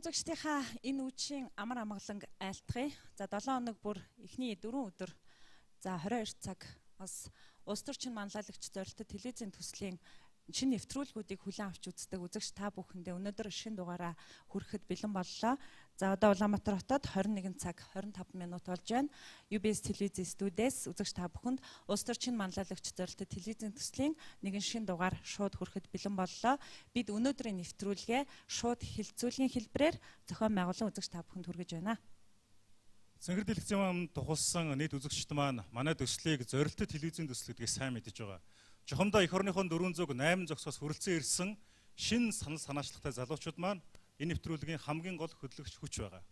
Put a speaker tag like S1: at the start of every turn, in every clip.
S1: үзэгчдийнхаа энэ үеийн амар амгаланг айлтгая. За 7 хоног бүр эхний 4 өдөр за 22 цаг бас улс төрчин манлайлагч зорилттой телевизийн төслийн шинэ нэвтрүүлгүүдийг хүлээн авч үздэг үзэгч та бүхэндээ өнөөдөр шинэ дугаараа хүрэхэд бэлэн боллоо. За одоо Улаанбаатар хотод 21 цаг 25 минут болж байна. UBS телевизийн студиэс үзэгч та бүхэнд улс төрчин манлайлагч зорилттой телевизийн төслийн нэгэн шинэ дугаар шууд хүрэхэд бэлэн боллоо. Бид өнөөдрийн нэвтрүүлгээ шууд хилцүүлгийн хэлбэрээр зохион байгуулан үзэгч та бүхэнд хүргэж байна.
S2: Цэнгэр дэлгэцийн тухулсан нийт үзэгчд маань манай төслийг зорилттой телевизийн төсөл гэдгийг сайн мэдэж байгаа. Жохомдоо эх орныхон 408 зогсоос хүрэлцэн ирсэн шин санал санаачлагтай залуучууд маань энэ нэвтрүүлгийн хамгийн гол хөдөлгөгч хүч байгаа.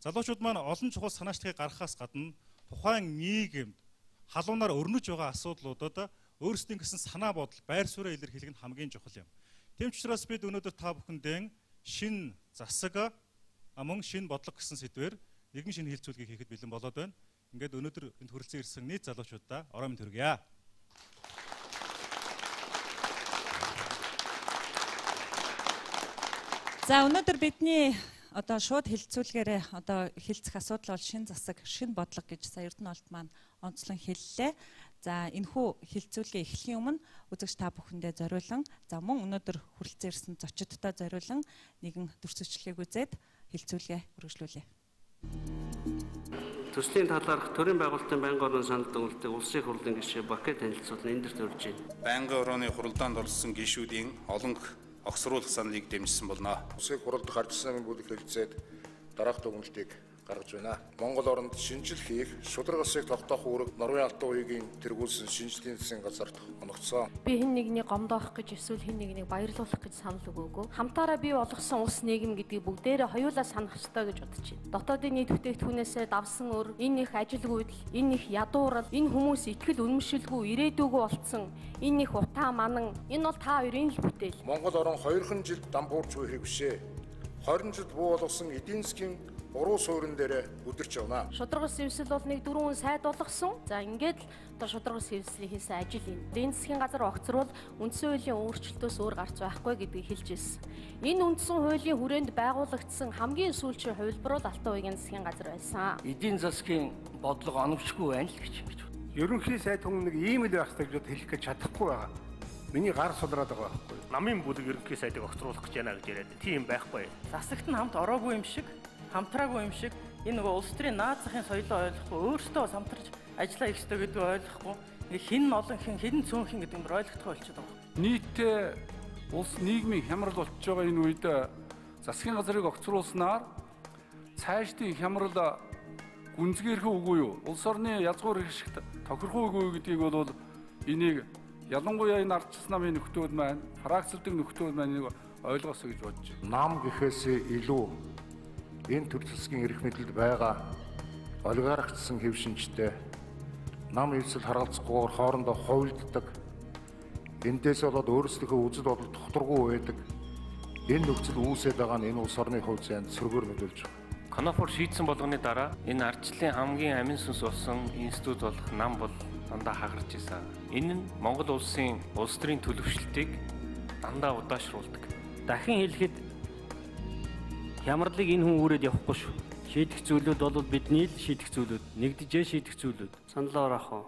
S2: Залуучууд маань олон чухал санаачлагыг гаргахаас гадна тухайн нийгэмд халуунаар өрнөж байгаа асуудлуудад өөрсдийн гэсэн санаа бодол, байр суурийг илэрхийлэх нь хамгийн чухал юм. Тэм ч учраас бид өнөөдөр та бүхэндээ шин засаг мөн шин бодлого гэсэн сэдвээр нэгэн шинэ хилцүүлгийг хийхэд бэлэн болоод байна. Ингээд өнөөдөр энд хүрэлцэн ирсэн нийт залуучуудаа орой минь хүргье.
S1: За өнөөдөр бидний одоо шууд хилцүүлгээрээ одоо хилцэх асуудал бол шин засаг, шин бодлого гэж сая Эрдэнэ олд маань онцлон хэллээ. За энэхүү хилцүүлгээ эхлэхийн өмнө үзэгч та бүхэндээ зориулан за мөн өнөөдөр хүрэлцэн ирсэн зочдтой зориулан нэгэн дүрсвчлэгийг үзээд хилцүүлгээ үргэлжлүүлье.
S3: Төслийн талаарх төрийн байгуулалтын байнгын орны санал дүгнэлтийг улсын хурлын гишүүн Бакет танилцуулна энэ дөр төрж байна.
S4: Байнгын орны хуралдаанд орсон гишүүдийн олон огсруулах саналыг дэмжсэн болно.
S5: Улсын хуралд гарч ирсэн бүлэг хэлэлцээд дараах дүгнэлтийг гаргаж байна. Монгол оронд шинжил хийх, шударга улсыг тогтоох үүрэг Норвегийн Албан үеийн тэргүүлсэн шинжилгээний засгийн газарт оногдсон.
S6: Би хэн нэгнийг гомдоох гэж эсвэл хэн нэгнийг баярлуулах гэж санал өгөөгүй. Хамтаараа бий болгосон улс нийгэм гэдгийг бүгдээрээ хоёулаа санах ёстой гэж бодож байна. Дотоодын нийт бүтээгдэхүүнээсээ давсан өр, энэ их ажилгүйдэл, энэ их ядуурал, энэ хүмүүс итгэл үнэмшилгүй ирээдүгөө болцсон, энэ их утаа манан, энэ бол та хоёрын л бүтээл.
S5: Монгол орон 2 жилд дампуурч буй хэрэг бишээ. 20 жилд буу болгосон эдийн засгийн буруу суурин дээр өдөрч явна.
S6: Шударга сэвсэл бол нэг дөрвөн сайд болгосон. За ингээд л одоо шударга сэвслийг хийсэн ажил юм. Эдийн засгийн газар огцрол үндсэн хуулийн өөрчлөлтөөс өөр гарч байхгүй гэдгийг хэлж ирсэн. Энэ үндсэн хуулийн хүрээнд байгуулагдсан хамгийн сүүлчийн хувилбар бол Алтан уугийн засгийн газар байсан.
S3: Эдийн засгийн бодлого оновчгүй байна л гэж ингэж байна.
S7: Ерөнхий сайд хүн нэг ийм л байх гэж хэлэх гэж чадахгүй байгаа. Миний гар сулраад байгаа байхгүй.
S8: Намын бүлэг ерөнхий сайдыг огцруулах гэж байна гэж яриад. Тийм байхгүй. Засагт нь хамт ороогүй юм шиг, хамтраагүй юм шиг энэ нөгөө улс төрийн наад захын соёлоо ойлгохгүй өөрсдөө самтарч ажиллаа их ёстой гэдгийг ойлгохгүй хин олон хин цөөнхин гэдэг юм ойлгохгүй болчиход байгаа.
S9: Нийтдээ улс нийгмийн хямрал болчихж байгаа энэ үед засгийн газрыг огцруулснаар цаашдын хямрал гүнзгийрэх үгүй юу? Улс орны язгуур их шиг тохирох үгүй гэдгийг бол энийг ялангуяа энэ ардчилсан намын нөхдүүд маань, фракцлдаг нөхдүүд маань энийг ойлгосоо гэж бодож байна.
S5: Нам гэхээс илүү энэ төр засгийн эрх мэдэлд байгаа олигархчсан хэвшинчтэй нам эвсэл харгалзахгүйгээр хоорондоо хувилддаг. Эндээс болоод өөрсдийнхөө үзэл бодол тогтворгүй байдаг. Энэ нөхцөл үүсээд байгаа нь энэ улс орны хувьд зайд сөргөөр нөлөөлж байна.
S8: Конофор шийдсэн болгоны дараа энэ ардчлалын хамгийн амин сүнс болсон институт болох нам бол дандаа хагарч ирсэн. Энэ нь Монгол улсын улс төрийн төлөвшлөлтийг дандаа удаашруулдаг.
S3: Дахин хэлэхэд хямралыг энэ хүн үүрээд явахгүй шүү. Шийдэх зүйлүүд бол бидний л шийдэх зүйлүүд. Нэгдэжээ шийдэх зүйлүүд. Саналаар ах уу.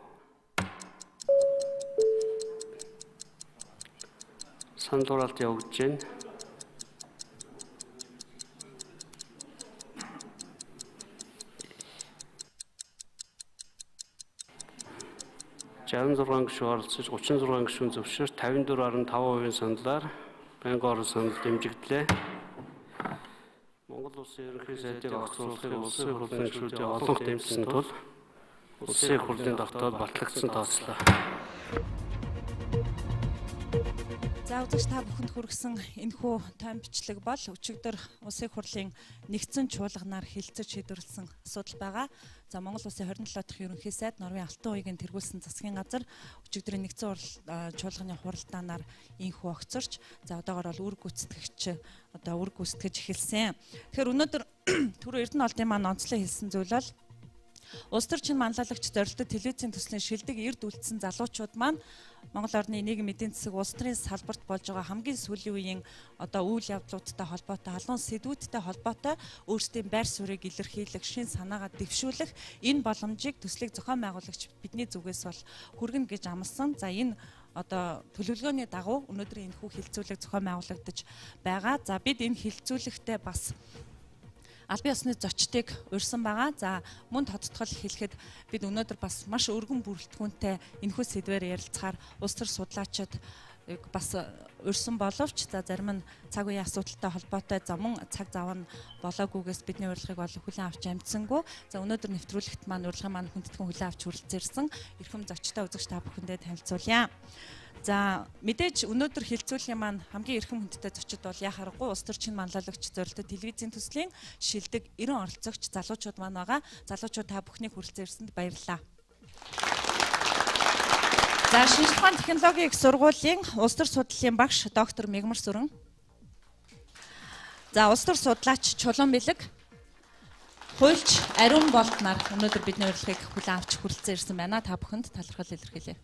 S3: Саналуулалт явагдаж байна. гишүүн оролцож 36 гишүүн зөвшөөрч 54.5% саналаар байнгын орон санал дэмжигдлээ. Монгол улсын ерөнхий сайдыг огцруулахыг улсын хурлын гишүүдийн олонх дэмжсэн тул улсын хурлын тогтоол батлагдсан тооцлоо.
S1: За үзэгч та бүхэнд хүргэсэн энэхүү томьёочлог бол өчигдөр улсын хурлын нэгдсэн чуулганаар хилцэж шийдвэрлсэн асуудал байгаа. За Монгол улсын 27 дахь ерөнхий сайд Норвегийн Алтан уугийн тэргүүлсэн засгийн газар өчигдрийн нэгдсэн чуулганы хуралдаанаар энэхүү огцорч за одоогоор бол үр гүйцэтгэгч эхэлсэн. Тэгэхээр өнөөдөр түрүү Эрдэнэ олдын маань онцлог хэлсэн зүйл бол Улс төрчин манлайлагч зорилттой телевизийн төслийн шилдэг эрд үлдсэн залуучууд маань Монгол орны нийгмийн эдийн засаг улс төрийн салбарт болж байгаа хамгийн сүүлийн үеийн үйл явдлуудтай холбоотой, халуун сэдвүүдтэй холбоотой өөрсдийн байр суурийг илэрхийлэх, шин санаагаа дэвшүүлэх энэ боломжийг төслийг зохион байгуулагч бидний зүгээс бол хүргэнэ гэж амласан. За энэ төлөвлөгөөний дагуу өнөөдрийн энэхүү хилцүүлэг зохион байгуулагдаж байгаа. За бид энэ хилцүүлэгтээ бас албан ёсны зочдыг урьсан байгаа. За мөн тодтгол хэлэхэд бид өнөөдөр бас маш өргөн бүрэлдэхүүнтэй энэхүү сэдвээр ярилцахаар улс төр судлаачид бас урьсан боловч за зарим нь цаг үеийн асуудалтай холбоотой за мөн цаг зав нь болоогүйгээс бидний урилгыг бол хүлээн авч амжсангүй. За өнөөдөр нэвтрүүлэгт маань урилгын маань хүндэтгэн хүлээн авч хүрэлцээрсэн эрхэм зочтой үзэгч та бүхэндээ танилцуулъя. За мэдээж өнөөдөр хилцүүлгийн маань хамгийн эрхэм хүндтэй зочид бол яхаарахгүй улс төрчин манлайлагч зорилттой телевизийн төслийн шилдэг 90 оролцогч залуучууд маань байгаа. Залуучууд та бүхнийг хүрэлцээрсэнд баярлалаа. За шинжлэх ухааны технологийн их сургуулийн улс төр судлалын багш доктор Мегмар Сүрэн. За улс төр судлаач Чулуун Бэлэг. Хуульч Ариун Болтнаар өнөөдөр бидний урилгыг хүлээн авч хүрэлцээрсэн байна. Та бүхэнд талархал илэрхийлье.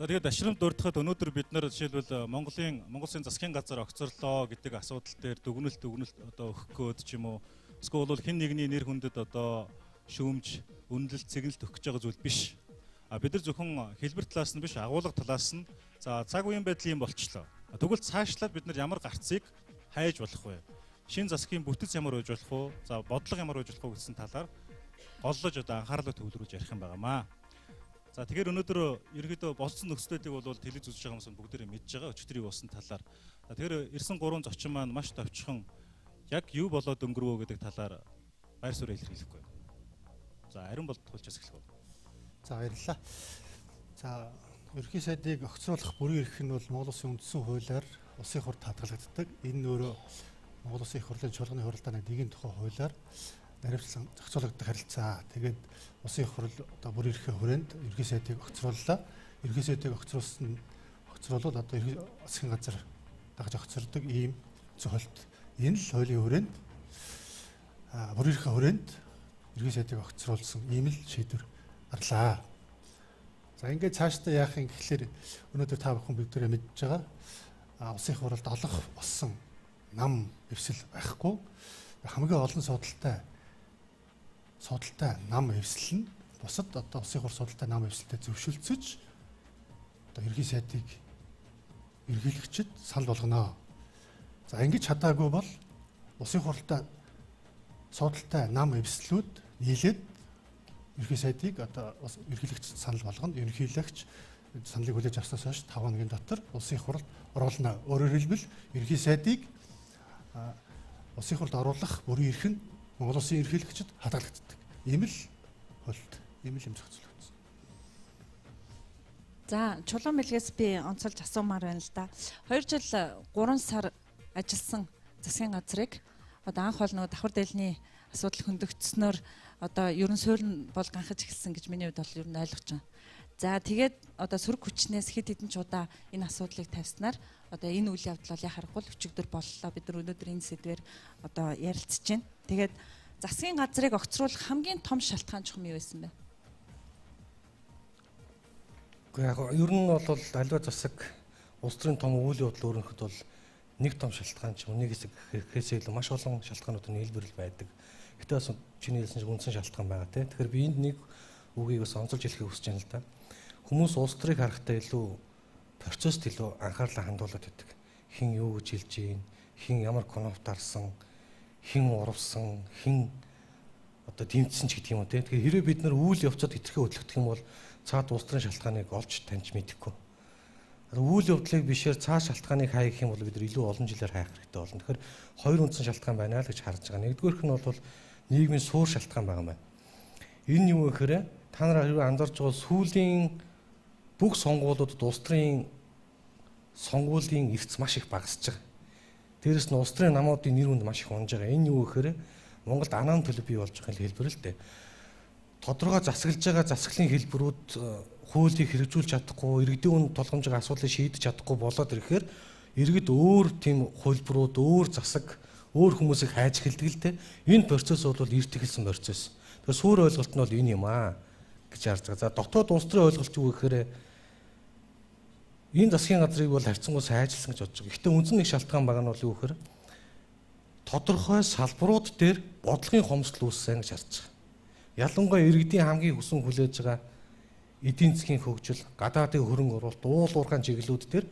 S2: За тэгээд ашрамд дурдахад өнөөдөр бид нар жишээлбэл Монгол Улсын засгийн газар огцорлоо гэдэг асуудал дээр дүгнэлт өгөх гээд ч юм уу эсвэл бол хэн нэгний нэр хүндэд шүүмж, үнэлэлт, цэгнэлт өгөх гэж байгаа зүйл биш. Бид нар зөвхөн хэлбэр талаас нь биш, агуулга талаас нь за цаг үеийн байдлын болчлоо. Тэгвэл цаашлаад бид нар ямар гарцыг хайж болох вэ? Шин засгийн бүтэц ямар байж болох вэ? За бодлого ямар байж болох вэ гэсэн талаар голлож анхаарлаа төвлөрүүлж ярих юм байнамаа. За тэгэхээр өнөөдөр ерөнхийдөө болсон нөхцөлийг бол телевиз үзэж байгаа хүмүүс бүгдээрээ мэдж байгаа өчтөрийн болсон талаар. Тэгэхээр ирсэн 3 зочин маань маш товчхон яг юу болоод өнгөрвөө гэдэг талаар байр суурь илэрхийлэхгүй. За Ариун Болт тулчаас эхлэв.
S10: За баярлалаа. За ерөнхий сайдыг огцруулах бүрэн эрх нь бол Монгол Улсын үндсэн хуулиар улсын хурлд хадгалагддаг. Энэ өөрөө Монгол Улсын их хурлын чуулганы хуралдааны нэгэн тухай хуулиар наривчлан зохицуулагддаг харилцаа. Тэгээд улсын их хурл бүрэн эрхийн хүрээнд ерөнхий сайдыг огцрууллаа. Ерөнхий сайдыг огцруулаад ерөнхий засгийн газар дагаж огцордог ийм зөвлөлт. Энэ л хуулийн хүрээнд бүрэн эрхийн хүрээнд ерөнхий сайдыг огцруулсан ийм л шийдвэр гарлаа. За ингээд цаашдаа яах юм гэхлээр өнөөдөр та бүхэн бүгдээрээ мэдж байгаа. Улсын их хурлд олох болсон нам эвсэл байхгүй. Хамгийн олон судалтай нам эвсэл нь бусад улсын хурлын судалтай нам эвсэлтэй зөвшөлдсөж ерөнхий сайдыг ерөнхийлөгчд санал болгоно. За ингэж чадаагүй бол улсын хурлын судалтай нам эвслүүд нийлээд ерөнхий сайдыг ерөнхийлөгчд санал болгоно. Ерөнхийлөгч саналыг хүлээж авснаас хойш 5 хоногийн дотор улсын их хурлд оруулна. Өөрөөр хэлбэл ерөнхий сайдыг улсын хурлд оруулах бүрэн эрх нь Монгол Улсын ерөнхийлөгчд хадгалагддаг. Ийм л хөлт, ийм л юм зохицуулагдсан.
S1: За Чулуун Бэлгээс би онцолж асуумаар байна л да. 2 жил 3 сар ажилласан засгийн газрыг анх бол нөгөө давхар дээлний асуудал хөндөгдснөөр ерөн суурь бол ганхаж эхэлсэн гэж миний хувьд бол ер нь ойлгож байна. За тэгээд сөрөг хүчнээс хэд хэдэн ч удаа энэ асуудлыг тавьснаар энэ үйл явдал бол яхахгүй өчигдөр боллоо. Бид нар өнөөдөр энэ сэдвээр ярилцж байна. Тэгээд засгийн газрыг огцруулах хамгийн том шалтгаан чухам юу байсан бэ?
S11: Гэхдээ яг ер нь бол аливаа засаг улс төрийн том үйл явдал өөрөнхөд бол нэг том шалтгаан ч нэг хэсэг гэхээсээ илүү маш олон шалтгаанууд нь хэлбэрэл байдаг. Гэтэ бас чиний хэлсэн шиг үндсэн шалтгаан байгаа тийм. Тэгэхээр би энд нэг үгийг бас онцолж хэлхийг хүсэж байна л да. Хүмүүс улс төрийг харахтаа илүү процесст илүү анхаарлаа хандуулад байдаг. Хэн юу гэж хэлж гин, хэн ямар конфликт арсан, хэн урвсан, хэн дэмжсэн ч гэдэг юм уу тийм. Тэгэхээр хэрэв бид нар үйл явцад хэтэрхий хөдөлгдөх юм бол цаад улс төрийн шалтгааныг олж таньж мэдэхгүй. Үйл явдлыг бишээр цаа шалтгааныг хай гэх юм бол бид нар илүү олон жилээр хайх хэрэгтэй болно. Тэгэхээр хоёр үндсэн шалтгаан байна л гэж харж байгаа. Нэгдүгээрх нь бол нийгмийн суур шалтгаан байгаа юм байна. Энэ юу гэхээр та нар хэрвээ анзарч байгаа сүүлийн бүх сонгуулиудад улс төрийн сонгуулийн эрс маш их багасж байгаа. Дээрэс нь улс төрийн намуудын нэр хүнд маш их унж байгаа. Энэ юу гэхээр Монголд анаан төлөв бий болж байгаа хэлбэр л дээ. Тодорхой засаглаж байгаа засаглалын хэлбэрүүд хуулийг хэрэгжүүлж чадахгүй, иргэдийн үнд тулгамж байгаа асуудлыг шийдэж чадахгүй болоод ирэхээр иргэд өөр тийм хөлбөрүүд, өөр засаг, өөр хүмүүсийг хайж эхэлдэг л те. Энэ процесс бол эрт эхэлсэн процесс. Тэгэхээр суур ойлголт нь бол энэ юм аа гэж харж байгаа. За дотоод улс төрийн ойлголт юу гэхээр энэ засгийн газрыг бол харьцангуй сайжилсан гэж бодож байгаа. Гэхдээ үндсэн нэг шалтгаан байгаа нь бол юу гэхээр тодорхой салбарууд дээр бодлогын хомсдол үүссэн гэж харж байгаа. Ялангуяа иргэдийн хамгийн хүсэн хүлээж байгаа эдийн засгийн хөгжил, гадаадын хөрөнгө оруулалт, уул уурхайн чиглэлүүд дээр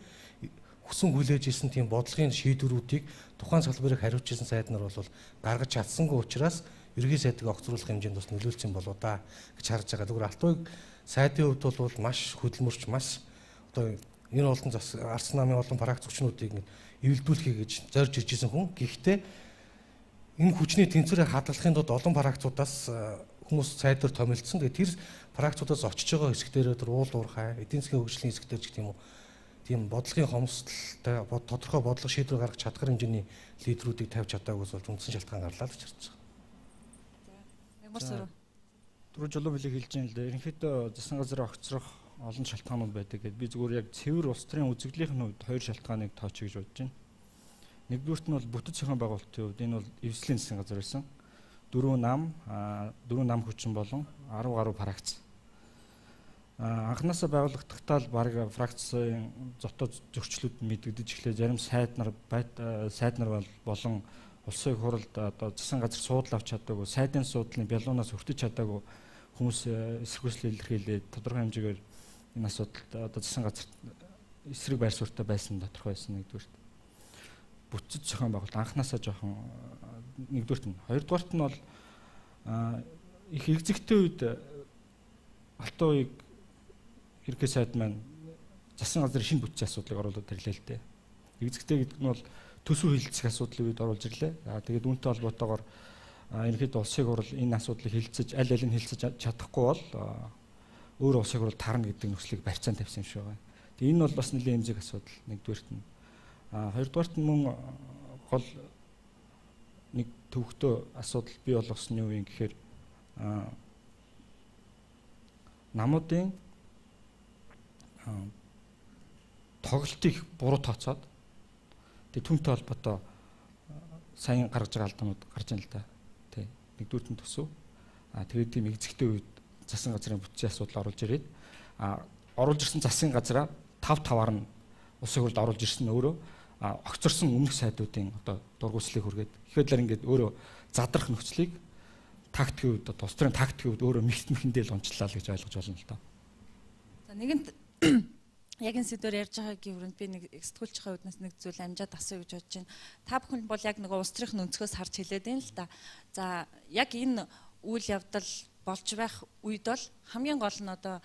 S11: хүсэн хүлээж ирсэн тийм бодлогын шийдвэрүүдийг тухайн салбарыг хариуцж ирсэн сайд нар бол гаргаж чадсангүй учраас ерөнхий сайдыг огцруулах хэмжээнд бас нөлөөлсөн болоо да гэж харж байгаа. Тэгвэл Алтуйг сайдын хувьд бол маш хөдөлмөрч, маш одоо энэ олон арс намын олон практик зүйчнүүдийг эвлдүүлэхийг гэж зорж ирж исэн хүн. Гэхдээ энэ хүчний тэнцвэрийг хадгалахын тулд олон практикуудаас хүмүүс сайдаар томилдсон. Тэгээд тэр практикуудаас очиж байгаа хэсэгтэрээ тэр уул уурхай, эдийн засгийн хөгжлийн хэсэгтэр ч гэх юм уу тийм бодлогын хомсдолтой тодорхой бодлого шийдвэр гаргах чадхар хэмжээний лидерүүдийг тавьж чадаагүйс болж үндсэн шалтгаан гарлаа гэж харж байгаа.
S12: Түрүү жолоо билег хэлж байгаа л да. Ерөнхийдөө засгийн газрын огцрох олон шалтгаанууд байдаг гэдэг. Би зүгээр яг цэвэр улс төрийн үзэгдлийн хувьд хоёр шалтгааныг тооч гэж бодож байна. Нэгдүгürt нь бол бүтэц зохион байгуулалтын хувьд энэ бол эвслийн засгийн газар байсан. 4 нам хүчин болон 10 гаруй фракц. Анхнаасаа байгуулагдахтаа л баг фракцын зотоо зөрчлүүд мэдэгдэж эхлэе. Зарим сайд нар болон улсын их хурлд одоо засгийн газар суудлаа авч чадаагүй, сайдын суудлын бялуунаас өртөж чадаагүй хүмүүс эсэргүүцэл илэрхийлээд тодорхой хэмжээгээр энэ асуудалд одоо засгийн газар эсрэг байр суурьтай байсан тодорхой байсан нэгдүгээр. Бүтэц зохион байгуулалт анхнаасаа жоохон нэгдүгээрт нь. Хоёрдугаарт нь бол их эргэцэгтэй үед Алтуйг ерөнхий сайд маань засгийн газрын шинэ бүтцийн асуудлыг оруулаад ирлээ л дээ. Эргэцэгтэй гэдэг нь бол төсөв хилцэх асуудлын үед оруулж ирлээ. Тэгээд үүнтэй холбоотойгоор ерөнхийдөө улсын хурал энэ асуудлыг хилцэж аль алийг хилцэж чадахгүй бол өөр улсын хурал тарна гэдэг нөхцөлийг барьцаан тавьсан юм шиг байна. Тэгээд энэ бол бас нэлээд эмзэг асуудал нэгдүгээрт нь. Хоёрдугаарт нь мөн гол нэг төвхтөө асуудал бий болгосон нь юу юм гэхээр намуудын тоглолтыг буруу тооцоод тэгээ түүнтэй холбоотой сайн гаргаж байгаа алдаанууд гарч ийн л да. Тэ. Нэгдүгээр нь төсөв. Тэгээд тийм эзэгтэй үед засгийн газрын бүтцийн асуудал оруулж ирээд оруулж ирсэн засгийн газараа 5-5-аар нь улсын хурлд оруулж ирсэн нь өөрөө огцорсон өмнөх сайдуудын одоо дургуйслыг хүргээд ихэдлэр ингээд өөрөө задрах нөхцөлийг тактикийн үед улс төрийн тактикийн үед өөрөө мэхэндээ л унчлаа л гэж ойлгож байна л да.
S1: За нэгэнт яг энэ сэдвээр ярьж байгаагийн хүрээнд би нэг сэтгүүлч байгаа үднээс нэг зүйл амжаад асууя гэж бодож байна. Та бүхэн бол яг нэг улс төрийн өнцгөөс харж хэлээд байна л да. За яг энэ үйл явдал болж байх үед бол хамгийн гол нь одоо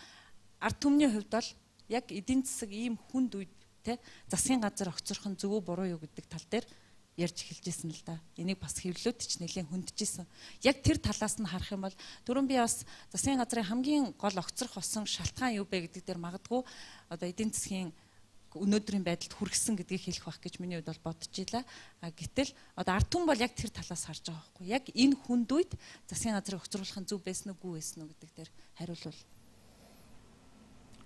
S1: ард түмний хувьд бол яг эдийн засаг ийм хүнд үед те засгийн газар огцорох нь зөв үү буруу юу гэдэг тал дээр ярьж эхэлжсэн л да. Энийг бас хэвлэлүүд ч нэлээд хүндчихсэн. Яг тэр талаас нь харах юм бол түрүүн би бас засгийн газрын хамгийн гол огцрох болсон шалтгаан юу бэ гэдэг дээр магадгүй одоо эдийн засгийн өнөөдрийн байдалд хүргэсэн гэдгийг хэлэх байх гэж миний хувьд бол бодож илаа. Гэтэл одоо ард түмэн бол яг тэр талаас харж байгаа байхгүй. Яг энэ хүнд үед засгийн газрыг огцруулах нь зөв байсан уу, үгүй байсан уу гэдэг дээр хариулвал.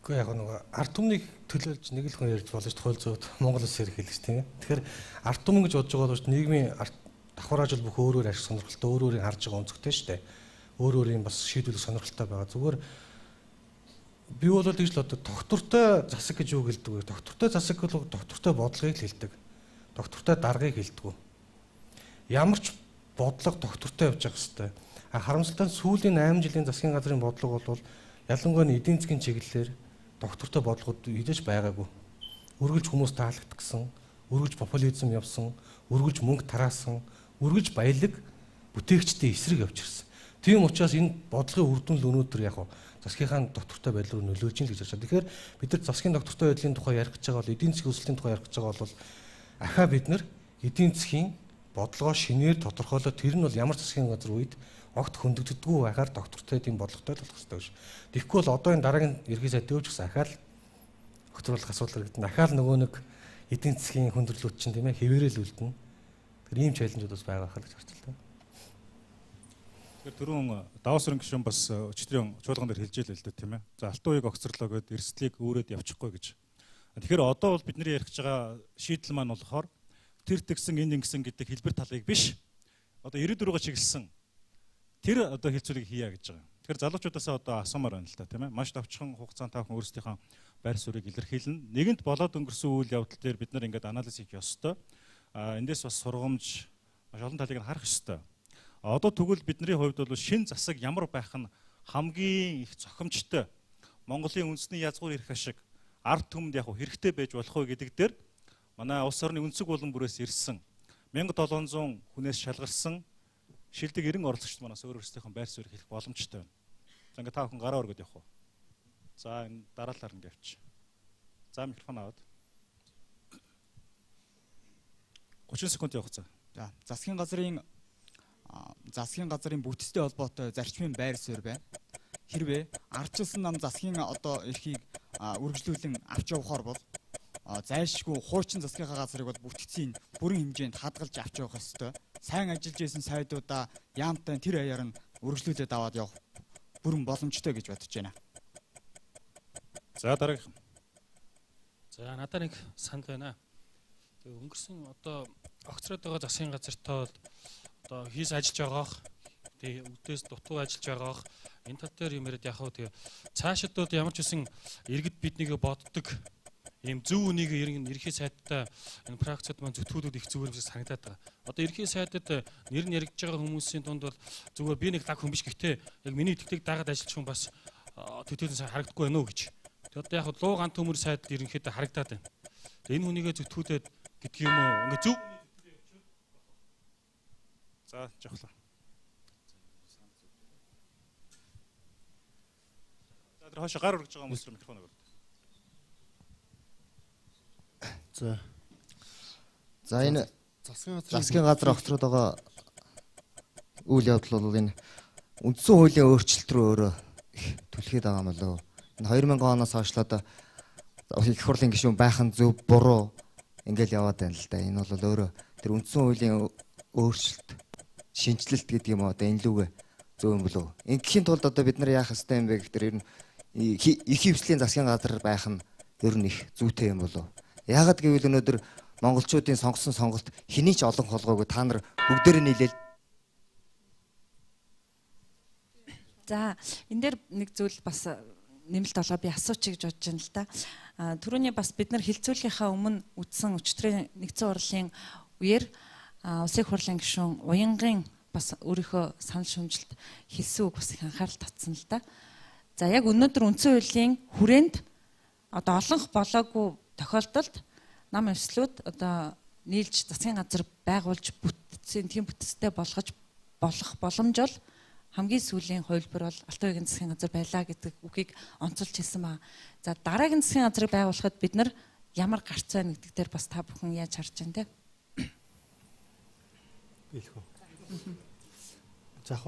S11: Яг нэг ард түмнийг төлөөлж нэг л хүн ярьж болж тухайл зүйд Монгол улс хэрэглэж тийм ээ. Тэгэхээр ард түмэн гэж бодож байгаа бол нийгмийн давхар ажил бүх өөрөөр ашиг сонирхолтой өөрөөрийн харж байгаа өнцгтэй шүү дээ. Өөрөөрийн бас шийдвэрлэх сонирхолтой байгаа. Зүгээр би бол тэгж л одоо доктортой засаг гэж юу гэлдэг вэ? Доктортой засаг бол доктортой бодлогыг л хэлдэг. Доктортой даргаыг хэлдэг. Ямар ч бодлого доктортой явж байгаа хэвээр. Харамсалтай нь сүүлийн 8 жилийн засгийн газрын бодлого бол ялангуяа эдийн засгийн чиглэлээр доктортой бодлогод идэж байгаагүй. Үргэлж хүмүүс таалагдах гэсэн, үргэлж популизм явсан, үргэлж мөнгө тараасан, үргэлж баялаг бүтээгчдийн эсрэг явж ирсэн. Тийм учраас энэ бодлогын үр дүн л өнөөдөр яг засгийнхаа доктортой байдал руу нөлөөлж ийн л гэж байна. Тэгэхээр бид нар засгийн доктортой байдлын тухай ярих гэж байгаа бол эдийн засгийн өсөлтийн тухай ярих гэж байгаа бол ахаа бид нар эдийн засгийн бодлогоо шинээр тодорхойлоод тэр нь бол ямар засгийн газар үед огт хөндөгддөггүй байгаар доктортой тийм бодлоготой л болох хэрэгтэй шүү. Тэгэхгүй бол одоо энэ дараагийн ерхий сайд дэвж гисэн ахаал огцруулах асуудал гэдэг нь ахаал нөгөө нэг эдийн засгийн хүндрэлүүд чинь тийм ээ хэвээрэл үлдэнэ. Тэр ийм чаленжууд бас байгаа хаа гэж харж байна.
S2: Тэгэхээр түрүүн Давсрын гишүүн бас өчтөрийн чуулган дээр хэлж ийлээ л дээ тийм ээ. За Алтуйг огцорлоо гэд эрсдлийг өөрөөд явчихгүй гэж. Тэгэхээр одоо бол бидний ярих гэж байгаа шийдэл маань болохоор тэр тэгсэн энэ ингэсэн гэдэг хэлбэр талыг биш. Одоо 94-га чиглэсэн тэр одоо хилцүүлгийг хийя гэж байгаа. Тэгэхээр залуучуудаасаа одоо асуумаар байна л та тийм ээ. Маш товчхон хугацаанд та бүхэн өөрсдийнхөө байр суурийг илэрхийлнэ. Нэгэнт болоод өнгөрсөн үйл явдал дээр бид нар ингээд анализ хийх ёстой. Эндээс бас сургамж маш олон талыг нь харах ёстой. Одоо тэгвэл бидний хувьд бол шин засаг ямар байх нь хамгийн их зохимжтой Монголын үндэсний язгуур эрх ашиг ард түмэнд яг хэрэгтэй байж болох вэ гэдэг дээр манай улс орны өнцөг булан бүрээс ирсэн 1700 хүнээс шалгарсан шилдэг 90 оролцогчд манаас өөрсдийнхөө байр суурийг хэлэх боломжтой байна. За ингээд та бүхэн гараа өргөд явах уу. За энэ дараа талаар ингээд явчих. За микрофон аваад. 30 секунд явах цаа.
S13: За засгийн газрын бүтцтэй холбоотой зарчмын байр суурь байна. Хэрвээ ардчилсан нам засгийн одоо эрхийг үргэлжлүүлэн авч явахаар бол зайлшгүй хуучин засгийнхаа газрыг бол бүтцийн бүрэн хэмжээнд хадгалж авч явах ёстой. Сайн ажиллаж исэн сайдуудаа яамтай тэр аяар нь үргэлжлүүлээд аваад явах бүрэн боломжтой гэж бодож байна.
S2: За дараагийн.
S14: За надад нэг санал байна. Тэгээ өнгөрсөн одоо огцроод байгаа засгийн газартаа одоо хийс ажиллаж байгаах тэгээ үдээс дутуу ажиллаж байгаах энэ тал дээр юм яриад яхав тэгээ цаашдууд ямар ч үсэн иргэд биднийг боддог ийм зөв үнийг ерөнхий сайдтай энэ практикад маань зүтгүүлүүд их зүгээр юм шиг санагдаад байгаа. Одоо ерөнхий сайдад нэр нь яригдж байгаа хүмүүсийн дунд бол зүгээр би нэг лаг хүн биш гэхдээ яг миний итгэдэг дагаад ажиллаж хүн бас төтөлсөн харагдахгүй байна уу гэж. Тэгээд одоо яг луу гант төмөр сайд ерөнхийдөө харагдаад байна. Энэ хүнийгээ зүтгүүлээд гэдэг юм уу? Ингээ зөв.
S2: За жохлоо. За тэр хойш гар өргөж байгаа хүмүүс микрофон өгөөд.
S15: За энэ засгийн газар огцроод байгаа үйл явдал бол энэ үндсэн хуулийн өөрчлөлт рүү өөрөө түлхээд байгаа юм болов. Энэ 2000 оноос хойшлоод их хурлын гишүүн байх нь зөв буруу ингээл яваад байна л да. Энэ бол өөрөө тэр үндсэн хуулийн өөрчлөлт шинжилэлт гэдэг юм одоо энэ лүгэ зөв юм болов. Ингээхийн тулд одоо бид нар яах ёстой юм бэ гэхээр ер нь их хвслийн засгийн газар байх нь ер нь их зүйтэй юм болов. Яагаад гэвэл өнөөдөр монголчуудын сонгосон сонголт хэний ч олон холгоогүй та нар бүгдээрээ нийлээл.
S1: За энэ дээр нэг зүйл бас нэмэлт олоо би асуучих гэж бодож байна л да. Түрүүний бас бид нар хилцүүлгийнхаа өмнө үтсэн өчтөрийн нэгдсэн хурлын үеэр улсын хурлын гишүүн уянгын бас өөрийнхөө санал шүүмжилт хэлсэн үг бас их анхаарал татсан л да. За яг өнөөдөр үндсэн хуулийн хүрээнд одоо олонх болоогүй тохиолдолд нам ёслууд одоо нийлж засгийн газар байгуулж бүтцийн тийм бүтцтэй болгох боломж бол хамгийн сүүлийн хувилбар бол Алтан уугийн засгийн газар байлаа гэдэг үгийг онцолж хэлсэн байна. За дараагийн засгийн газрыг байгуулахад бид нар ямар гарц байна гэдэг дээр бас та бүхэн яаж харж байна те?
S10: Биелхүү. За яг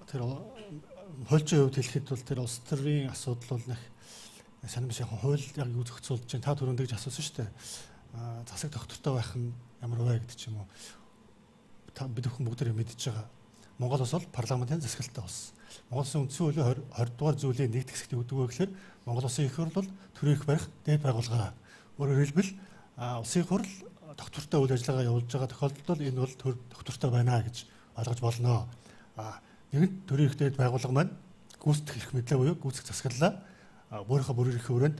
S10: тэр хольчийн хувьд хэлэхэд бол тэр улс төрийн асуудал бол нэг санамж яг хууль яг юу зохицуулж чинь та түрүүнд гэж асуусан шүү дээ. Засаг доктортой байх нь ямар вэ гэдэг ч юм уу. Та бид бүхэн бүгдээ мэдж байгаа. Монгол улс бол парламентын засаглалтай улс. Монгол улсын үндсэн хуулийн 20 дугаар зүйлийн нэгд хэсэгт өгдөг вэ гэхээр Монгол улсын их хурл бол төрийн эрх барих дээд байгууллага. Өөрөөр хэлбэл улсын хурл доктортой үйл ажиллагаа явуулж байгаа тохиолдолд энэ бол доктортой байна гэж ойлгож болно. Нэгэнт төрийн эрх дээд байгууллага маань гүйцэтгэх эрх мэдлээ буюу гүйцэтгэх засаглалаа өөрийнхөө бүр эрхийн хүрээнд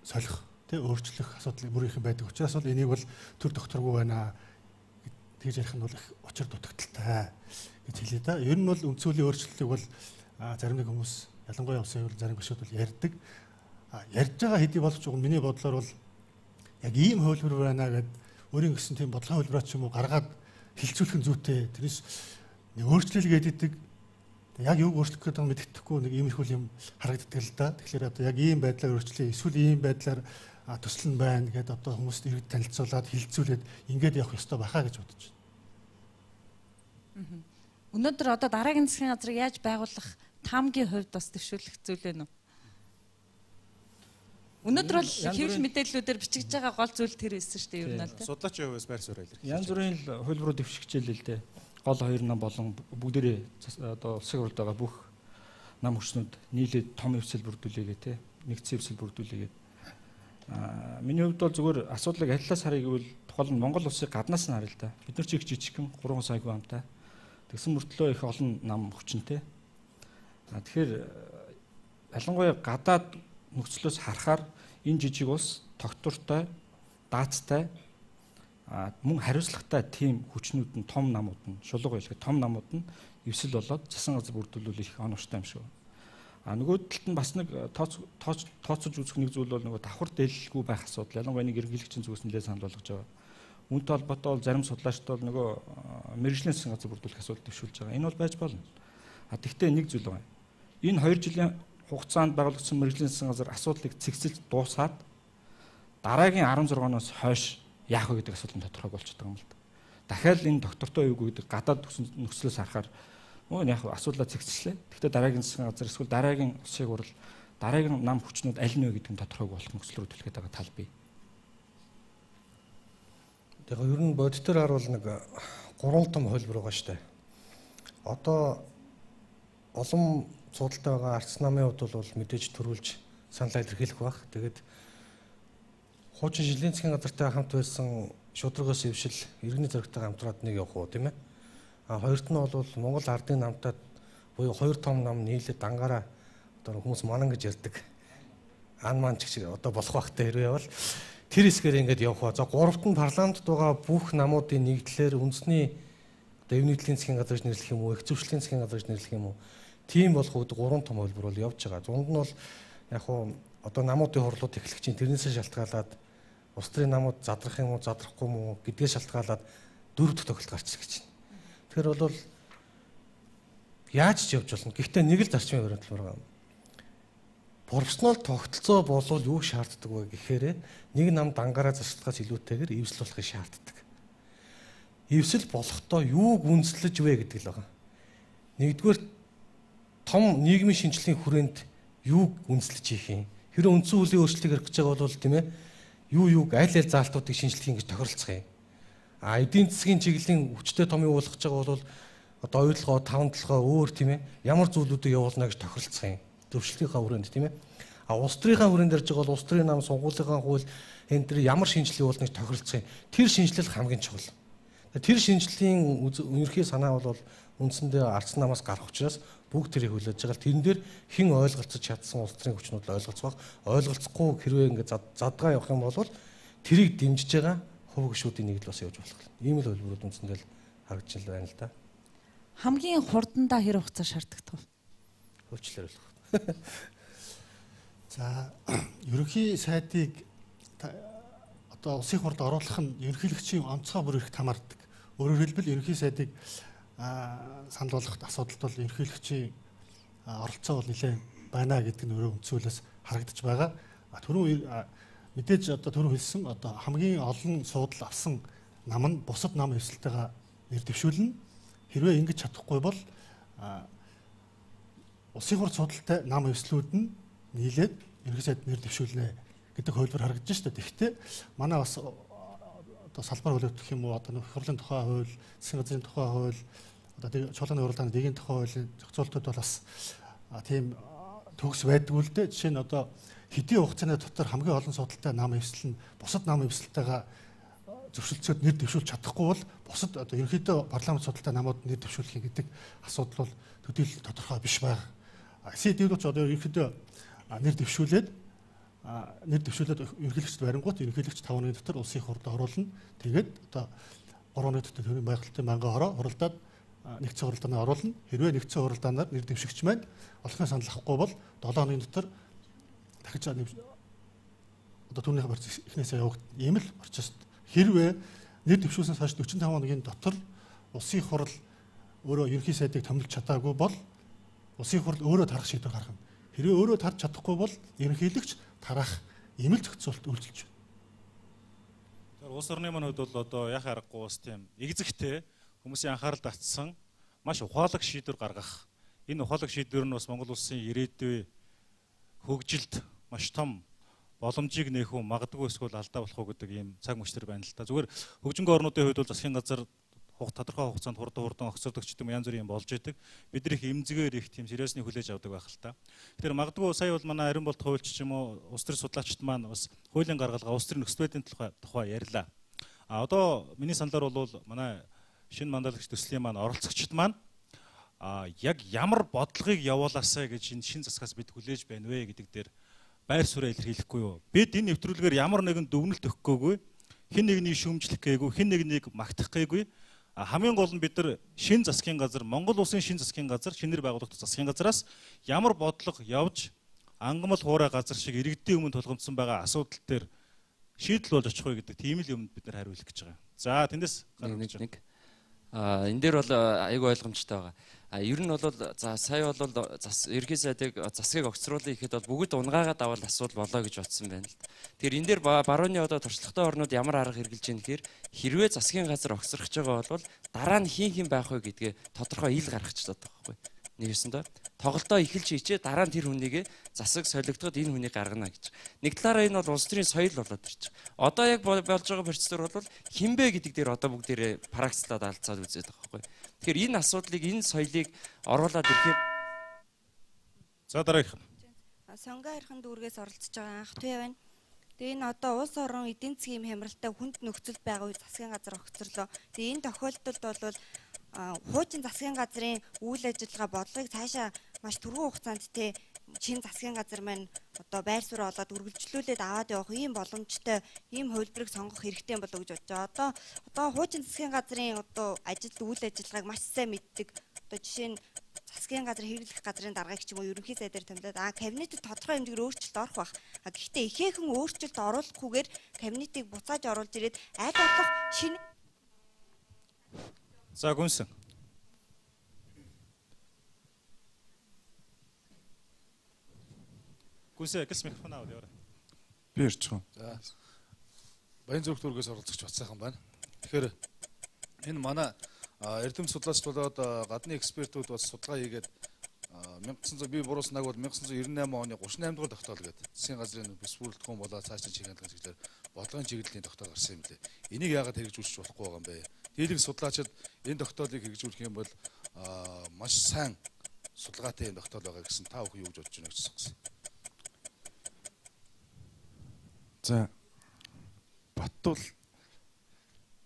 S10: солих тий өөрчлөх асуудал бүр эрхэн байдаг учраас бол энийг бол төр докторгүй байна гэж ярих нь бол их учир дутагдaltaй гэж хэлээ да. Ер нь бол үндсүүлийн өөрчлөлтийг бол зарим нэг хүмүүс ялангуяа улсын хуулийн зарим гишүүд бол ярьдаг. Ярьж байгаа хэдий боловч миний бодлоор бол яг ийм хөлбөр байна гэд өөрийн гэсэн тийм бодлогын хөлбөрөөр ч юм уу гаргаад хилцүүлэх нь зүйтэй. Тэрнээс нэг өөрчлөлгээд идэг яг юу өөрчлөх гэдэг нь мэддэхгүй нэг иймэрхүү юм харагддаг л да. Тэгэхээр одоо яг ийм байдлаар өөрчлөе эсвэл ийм байдлаар төсөл нь байна гэдээ одоо хүмүүст иргэд танилцуулаад хилцүүлээд ингээд явах ёстой байхаа гэж бодож
S1: байна. Өнөөдөр одоо дараагийн засгийн газрыг яаж байгуулах таамгийн хувьд бас төвшүүлэх зүйл байна уу? Өнөөдөр бол хэвлэл мэдээллүүдээр бичигдэж байгаа гол зүйл тэр байсан шүү дээ ер нь л тийм.
S2: Судлаачийн хувьас байр суурь илэрхийлж.
S12: Янз бүрийн хөлбөрөөр дэвшигчээл л дээ. Гол хоёр нам болон бүгдээрээ одоо улсын хурлд байгаа бүх нам хүчнүүд нийлээд том эвсэл бүрдүүлээгээ те нэгдсэн эвсэл бүрдүүлээгээд Миний хувьд бол зүгээр асуудлыг алилаас харъя гэвэл тухайл нь Монгол улсыг гаднаас нь харъя л да. Бид нар ч их жижигхэн 3 саягүй амтай. Тэгсэн мөртлөө их олон нам хүчнтэй. Тэгэхээр ялангуяа гадаад нөхцлөөс харахаар энэ жижиг улс тогтвортой, даацтай, мөн хариуцлагатай тийм хүчнүүд нь том намууд нь шулууг байлгүй том намууд нь эвсэл болоод засан газар бүрдүүлвэл их оновчтой юм шиг байна. Нөгөө талд нь бас нэг тооцож үзэх нэг зүйл бол нөгөө давхар дээлгүй байх асуудал. Ялангуяа нэг эргэлэгчийн зүгээс нэлээд санал болгож байгаа. Үүнтэй холбоотой бол зарим судлаачид бол нөгөө мэргэжлийн засгийн газар бүрдүүлэх асуудал төвшүүлж байгаа. Энэ бол байж болно. Тэгвэл нэг зүйл байна. Энэ 2 жилийн хугацаанд байгуулагдсан мэргэжлийн засгийн газар асуудлыг цэгцэлж дуусгаад дараагийн 16 оноос хойш яах вэ гэдэг асуудал тодорхой болчиход байгаа юм л да. Дахиад энэ доктортой юу гэдэг гадаад нөхцлөөс харахаар яг асуудлаа цэгцлээ. Гэхдээ дараагийн засгийн газар эсвэл дараагийн улсын хурал дараагийн нам хүчнүүд аль нь вэ гэдэг нь тодорхой болох нөхцөл рүү төлөхөд байгаа тал бий.
S11: Тэгэхээр ер нь бодитоор харуул нэг 3 том хөлбөр байгаа шүү дээ. Одоо олон судалтай байгаа арц намын хувьд бол мэдээж төрүүлж саналаа илэрхийлэх баг. Тэгээд хуучин жилийн засгийн газартай хамт байсан шударгаас ившил иргэний зоригтойгоо хамтраад нэг явах уу тийм ээ. Хоёрт нь бол Монгол ардын намтад буюу 2 том нам нийлээд дангаараа одоо хүмүүс манан гэж ярьдаг. Ан ман ч шиг одоо болох багтай хэрвээ бол тэр хэсгээр ингэж явах ба. За гуравт нь парламентд байгаа бүх намуудын нэгдлэр үндэсний одоо эв нийтлийн засгийн газарч нэрлэх юм уу, их зөвшлийн засгийн газарч нэрлэх юм уу. Тийм болох үед 3 том хөлбөр бол явж байгаа. Зунд нь бол яг хуу одоо намуудын хурлууд эхлэх чинь тэрнээсээ шалтгаалаад улс төрийн намууд задрах юм уу, задрахгүй юм уу гэдгээс шалтгаалаад 4 дахь тохиолдол гарч ирэх гэж байна. Тэгэхээр бол яаж ч явж болно. Гэхдээ нэг л зарчмын баримтлал байгаа. Профессионал тогтолцоо болвол юу шаарддаг вэ гэхээр нэг нам дангаараа зарчлагаас илүүтэйгээр эвсэл болохыг шаарддаг. Эвсэл болохдоо юуг үндэслэж вэ гэдэг л байгаа. Нэгдүгээр том нийгмийн шинжилгээний хүрээнд юуг үндэслэж ийх юм. Хэрэв үндсэн хуулийн өөрчлөлтийг хэрэгжиж байгаа бол тийм ээ юуг аль заалтуудыг шинжилэх ингэж тохиролцох юм. Эдийн засгийн чиглэлийн хүчтэй том юу болгож байгаа бол одоо ойлгоо, таван толгой өөр тийм ээ ямар зүйлүүдийг явуулна гэж тохиролцох юм. Төвшлийнхаа хүрээнд тийм ээ. Улс төрийнхаа хүрээнд ярьж байгаа бол улс төрийн нам, сонгуулийн хууль энэ төр ямар шинжилгээ явуулна гэж тохиролцох юм. Тэр шинжилэл хамгийн чухал. Тэр шинжилгээний ерөнхий санаа бол үндсэндээ арц намаас гарах учраас бүгд тэрийг хүлээж байгаа. Тэрэн дээр хэн ойлголцож чадсан улс төрийн хүчнүүд ойлголцох, ойлголцохгүй хэрвээ ингэ задгаа явах юм бол тэрийг дэмжиж байгаа хувь гишүүдийн нэгдэл бас явж болох. Ийм л хөлбөрүүд үндсэндээ харагдж байна л да.
S1: Хамгийн хурдандаа хэр хугацаа шаарддаг вэ?
S11: Хөвчлэр болох.
S10: За, ерөнхий сайдыг одоо улсын хурд оруулах нь ерөнхийлөгчийн онцгой бүр их хамаардаг. Өөрөөр хэлбэл ерөнхий сайдыг санал болгоход асуудалд бол ерөнхийлөгчийн оролцоо бол нэлээд байна гэдэг нь өөрөө үндсүүлээс харагдаж байгаа. Түрүүн мэдээж одоо түрүү хэлсэн одоо хамгийн олон суудал авсан нам нь бусад нам эвсэлтэйгээ нэр дэвшүүлнэ. Хэрвээ ингэж чадахгүй бол улсын хурлын судалтай нам эвслүүд нь нийлээд ерөнхий сайд нэр дэвшүүлнэ гэдэг хуулбар харагдаж шүү дээ. Тэгэхдээ манай бас одоо салбар хөлөвдөх юм уу одоо хурлын тухай хууль, засгийн газрын тухай хууль, одоо чуулганы уралдааны дэгийн тухай хуулийн зохицуултууд бол бас тийм төгс байдгүй л дээ. Жишээ нь одоо хэдийн хугацааны дотор хамгийн олон судалтай нам эвсэл нь бусад нам эвсэлтэйгээ зөвшөлдсөд нэр дэвшүүлж чадахгүй бол бусад одоо ерөнхийдөө парламент судалтай намууд нэр дэвшүүлэх гэдэг асуудал бол төдийлөл тодорхой биш байна. СЭД-д ч одоо ерөнхийдөө нэр дэвшүүлээд ерөнхийлөгчд барингуут ерөнхийлөгч 5 оны дотор улсын хурд оруулна. Тэгээд одоо 3 оны дотор төрийн байгуулалтын манган хороо хуралдаад нэгдсэн хуралдаанаа оруулна. Хэрвээ нэгдсэн хуралдаанаар нэр дэвшигч маань олонхын санал авахгүй бол 7 оны дотор дахиж одоо түүнийхээ процесс эхнээсээ явагдана. Ийм л процесс. Хэрвээ нэр дэвшүүлснээс хойш 45 хоногийн дотор улсын хурал өөрөө ерөнхий сайдыг томилж чадаагүй бол улсын хурал өөрөө тарах шийдвэр гаргана. Хэрвээ өөрөө тарж чадахгүй бол ерөнхийлөгч тарах ийм л зохицуулт үйлчилж байна.
S2: Тэгэхээр улс орны маань хувьд бол одоо яхаа аргагүй бас тийм эгзэгтэй хүмүүсийн анхаарал татсан маш ухаалаг шийдвэр гаргах. Энэ ухаалаг шийдвэр нь бас Монгол улсын ирээдүйн хөгжилд маш том боломжийг нээх үү магадгүй эсвэл алдаа болох уу гэдэг ийм цаг мөчтөр байна л да. Зүгээр хөгжингөө орнуудын хувьд бол засгийн газар тодорхой хугацаанд хурдан огцордог ч гэдэм янз бүрийн болж идэг. Бид их эмзэгээр их тийм сериусны хүлээж авдаг байх л та. Тэгэхээр магадгүй сая бол манай Ариун болт хуульч ч юм уу улс төрийн судлаачид маань бас хуулийн гаргалгаа улс төрийн нөхцөл байдлын тухай ярьлаа. Одоо миний саналаар бол манай шинэ мандалагч төслийн маань оролцогчид маань яг ямар бодлогыг явуулаасаа гэж энэ шинэ засгаас бид хүлээж байна вэ гэдэг дээр байр суурь илэрхийлэхгүй юу. Бид энэ нэвтрүүлгээр ямар нэгэн дүгнэлт өгөхгүйгүй, хэн нэгнийг шүүмжлэх гээгүй, хэн нэгнийг магтах гээгүй. Хамгийн гол нь бид нар шинэ засгийн газар, Монгол улсын шинэ засгийн газар, шинээр байгуулагдсан засгийн газараас ямар бодлого явж ангамл хуурай газар шиг иргэдийн өмнө тулгамдсан байгаа асуудал дээр шийдэл болж очих вэ гэдэг тийм л юмд бид нар хариулах гэж байгаа. За тэндээс
S16: нэг энэ дээр бол айгүй ойлгомжтой байгаа. Ер нь бол за сая бол ерхий сайдыг засгийг огцруулах ихэд бол бүгд унгаагаад авал асуудал болоо гэж бодсон байна л. Тэгэхээр энэ дээр барууны одоо туршлагатай орнууд ямар арга хэрэгжилж ийм гэхээр хэрвээ засгийн газар огцрох гэж байгаа бол дараа нь хин байх вэ гэдгээ тодорхой ил гаргачихдаг байхгүй. Нэгсэн доо тоглолтоо эхэлж хийчээ дараа нь тэр хүнийгээ засаг солигдоход энэ хүнийг гаргана гэж. Нэг талаараа энэ бол улс төрийн соёл болоод ирж байгаа. Одоо яг болж байгаа процедур бол хинбэ гэдэг дээр одоо бүгдээрээ практиклаад алдцаад үзээд байгаа байхгүй. Тэгэхээр энэ асуудлыг энэ соёлыг оруулаад ирэхээр
S2: за дараагийнх нь
S17: Сонгоо хайрхан дүүргээс оролцож байгаа анх туяа байна. Тэгээ энэ одоо улс орон эдийн засгийн хямралтай хүнд нөхцөл байгаа үе засгийн газар огцорлоо. Тэгээ энэ тохиолдолд бол хуучин засгийн газрын үйл ажиллагаа бодлогыг цаашаа маш түргэн хугацаанд шинэ засгийн газар маань одоо байр суурь олоод үргэлжлүүлээд аваад явах ийм боломжтой ийм хувилбарыг сонгох хэрэгтэй болов гэж бодож байгаа. Одоо хуучин засгийн газрын одоо үйл ажиллагааг маш сайн мэддэг. Одоо жишээ нь засгийн газар хэрэглэх газрын даргаыг ч юм уу ерөнхий сайдаар томилоод кабинетэд тодорхой хэмжээгээр өөрчлөлт орох байх. Гэхдээ ихээхэн өөрчлөлт оруулахгүйгээр кабинетыг буцааж оруулж ирээд аль болох шинэ
S2: за гүнсэн. Гүнсэн гэс микрофон аваад яваарай.
S18: Би ирчих юм. За. Баян зүрх дүүргээс оролцогч бат сайхан байна. Тэгэхээр энэ манай эрдэм судлаач болоод гадны экспертүүд бас судалгаа хийгээд 1900 би буруулснаг бол 1998 оны 38 дугаар тогтоол гэдэг засгийн газрын бүс бүрэлдэхүүн болоод цаашдын чиглэлийн чиглэлээр бодлогын чиглэлийн тогтоол гарсан юм лээ. Энийг яагаад хэрэгжүүлж болохгүй байгаа юм бэ? Дийлэнх судлаачид энэ тогтоолыг хэрэгжүүлэх юм бол маш сайн судалгаатай юм тогтоол байгаа гэсэн та бүхэн юу гэж бодож байна гэж асуусан. За Баттул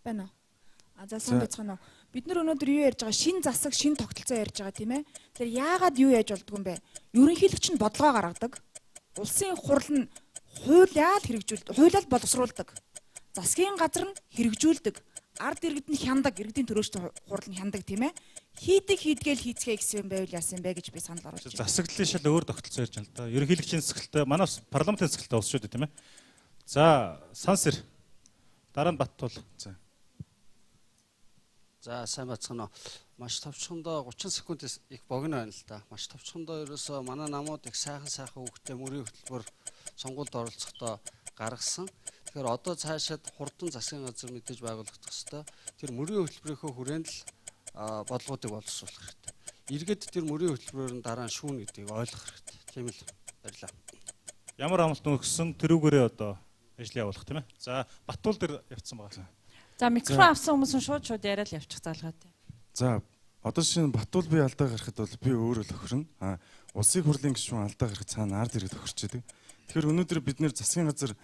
S19: байна уу? За сайн байцгаана уу? Бид нар өнөөдөр юу ярьж байгаа? Шин засаг, шин тогтолцоо ярьж байгаа тийм ээ. Тэгэхээр яагаад юу яаж болдгоо юм бэ? Ерөнхийлөгч нь бодлогоо гаргадаг. Улсын хурал нь хуулиад хэрэгжүүлдэг. Хуулиад боловсруулдаг. Засгийн газар нь хэрэгжүүлдэг. Ард иргэд нь хяндаг, иргэдийн төрөөчтэй хурал нь хяндаг тийм ээ. Хийдгээл хийцгээ гэсэн юм байвал яасан бэ гэж би санал оруулж байна.
S2: Засаглалын шал өөр тогтолцоо ярьж байна л да. Ерөнхийлөгчийн засаглалтай манай парламентын засаглалтай ус шүү дээ тийм ээ. За сансэр дараа нь Баттул.
S20: За сайн бацгаана. Маш товчхондоо 30 секундээс их богино байна л да. Маш товчхондоо ерөөсөө манай намууд их сайхан хүүхдээ мөрийн хөтөлбөр сонгуульд оролцохдоо гаргасан. Тэгэхээр одоо цаашаад хурдан засгийн газар мэдээж байгуулагдах ёстой. Тэр мөрийн хөтөлбөрийнхөө хүрээнд л бодлогуудыг боловсруулах хэрэгтэй. Иргэд тэр мөрийн хөтөлбөрөөр нь дараа нь шүүн гэдгийг ойлгох хэрэгтэй. Тийм л баярлалаа.
S2: Ямар амлалт өгсөн тэрүүгээрээ одоо ажил явуулах тийм ээ. За Баттул дээр явцсан байгаа.
S1: За микрофон авсан хүмүүс нь шууд яриад явчих залгаад.
S18: За одоо шинэ Баттул би алдаа гарахад бол би өөрөө л охирно. Улсын хурлын гишүүн алдаа гарахад цаана ард иргэд охирч идэг. Тэгэхээр өнөөдөр бид нэр засгийн газар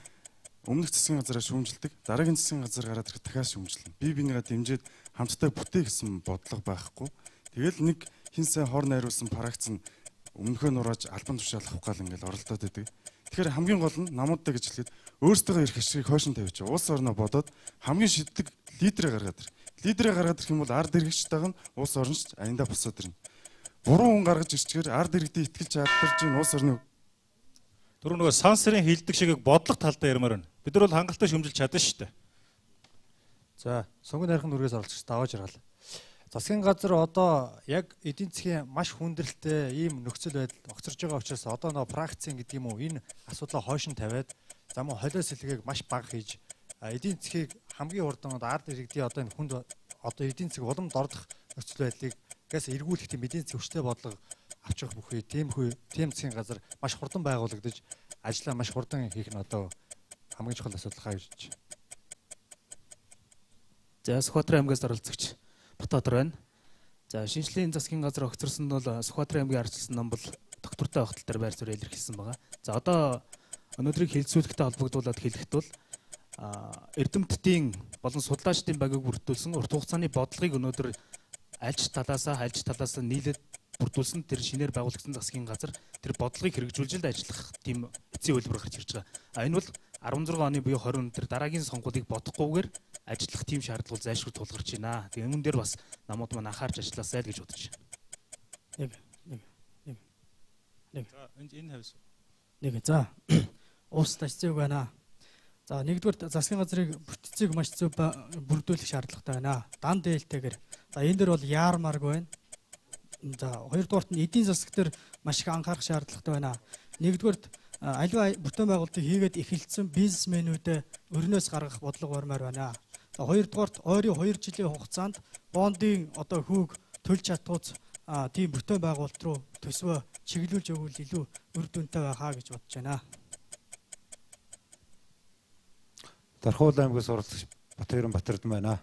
S18: өмнөх засгийн газараа шүүмжилдэг. Дараагийн засгийн газар гараад ирэхэд дахиад шүүмжилнэ. Би бинийгаа дэмжиж хамтдаа бүтээ гэсэн бодлого байхгүй. Тэгэл нэг хин сайн хор найруулсан парагц нь өмнөхөө нурааж албан тушаалах гал ингээл оролдоод идэг. Тэгэхээр хамгийн гол нь намуудтай гэж хэлэхэд өөрсдөө ирэх ашигыг хойшин тавьж улс орноо бодоод хамгийн шиддэг лидерээ гаргаад ир. Лидерээ гаргаад ирэх юм бол ард иргэчтэйг нь улс орнч аяндаа босоод ирнэ. Буруу хүн гаргаж ирчихээр ард иргэдэд итгэж чаддарч ин улс орны
S2: түрүү нөгөө сансрын хилдэг шигийг бодлого талдаа ярмаар байна. Бид нар бол хангалттай шөмжилж чадна шүү дээ.
S21: За сонгон найрхан дүргээс оролцогч даваа жаргал. Засгийн газар одоо яг эдийн засгийн маш хүндрэлтэй ийм нөхцөл байдал огцорж байгаа учраас одоо нөгөө практикийн гэдэг юм уу энэ асуудлаа хойшин тавиад зам холио сэлгээг маш бага хийж эдийн засгийг хамгийн урдан ард иргэдийн одоо энэ хүнд одоо эдийн засаг уламд ордох нөхцөл байдлыг гээс эргүүлэх тийм эдийн засгийн хүчтэй бодлого авч явах бүхий тийм засгийн газар маш хурдан байгуулагдаж ажлаа маш хурдан хийх нь одоо хамгийн чухал асуудал хаа гэж.
S22: За Сүхбаатарын аймгаас оролцогч
S4: дотоод байна. За шинжлэлийн засгийн газар огцорсонд бол Сүхбаатарын аймгийн ардчилсан ном бол доктортой огтол дээр байр суурь илэрхийлсэн байгаа. За одоо өнөөдрийг хэлэлцүүлэхтэй холбогдуулаад хэлэхэд бол эрдэмтдийн болон судлаачдын багийг бүрдүүлсэн урт хугацааны бодлогыг өнөөдөр альж талаас нийлээд бүрдүүлсэн тэр шинээр байгуулагдсан засгийн газар тэр бодлогыг хэрэгжүүлж ажиллах тийм эцсийн үйлдвэр гарч ирж байгаа. Энэ бол 16 оны буюу 20 өндөр дараагийн сонгуулийг бодохгүйгээр ажиллах тийм шаардлага зайлшгүй тулгарч байна. Тэгээ энэ дээр бас намууд маань анхаарч ажилласаа л гэж бодож байна.
S2: За энэ хавьс.
S22: За уус тасцыг байна. За нэгдүгээр засгийн газрыг бүтцийг маш зөв бүрдүүлэх шаардлагатай байна. Дан дээлтэйгээр. За энэ дээр бол яармарг байна. За хоёрдугаарт нь эдийн засаг дээр маш их анхаарах шаардлагатай байна. Нэгдүгээрт аливаа бүтээн байгуулалтыг хийгээд эхэлсэн бизнесмэнүүдэд өрнөөс гаргах бодлого барьмаар байна. За хоёрдугаарт ойрын 2 жилийн хугацаанд бондын одоо хүүг төлж чадхууц тийм бүтээн байгуулалт руу төсвөө чиглүүлж өгвөл илүү үр дүнтэй байхаа гэж бодож байна.
S23: Дархуул аймгаас оролцогч Батбаяр Батэрдэн байна.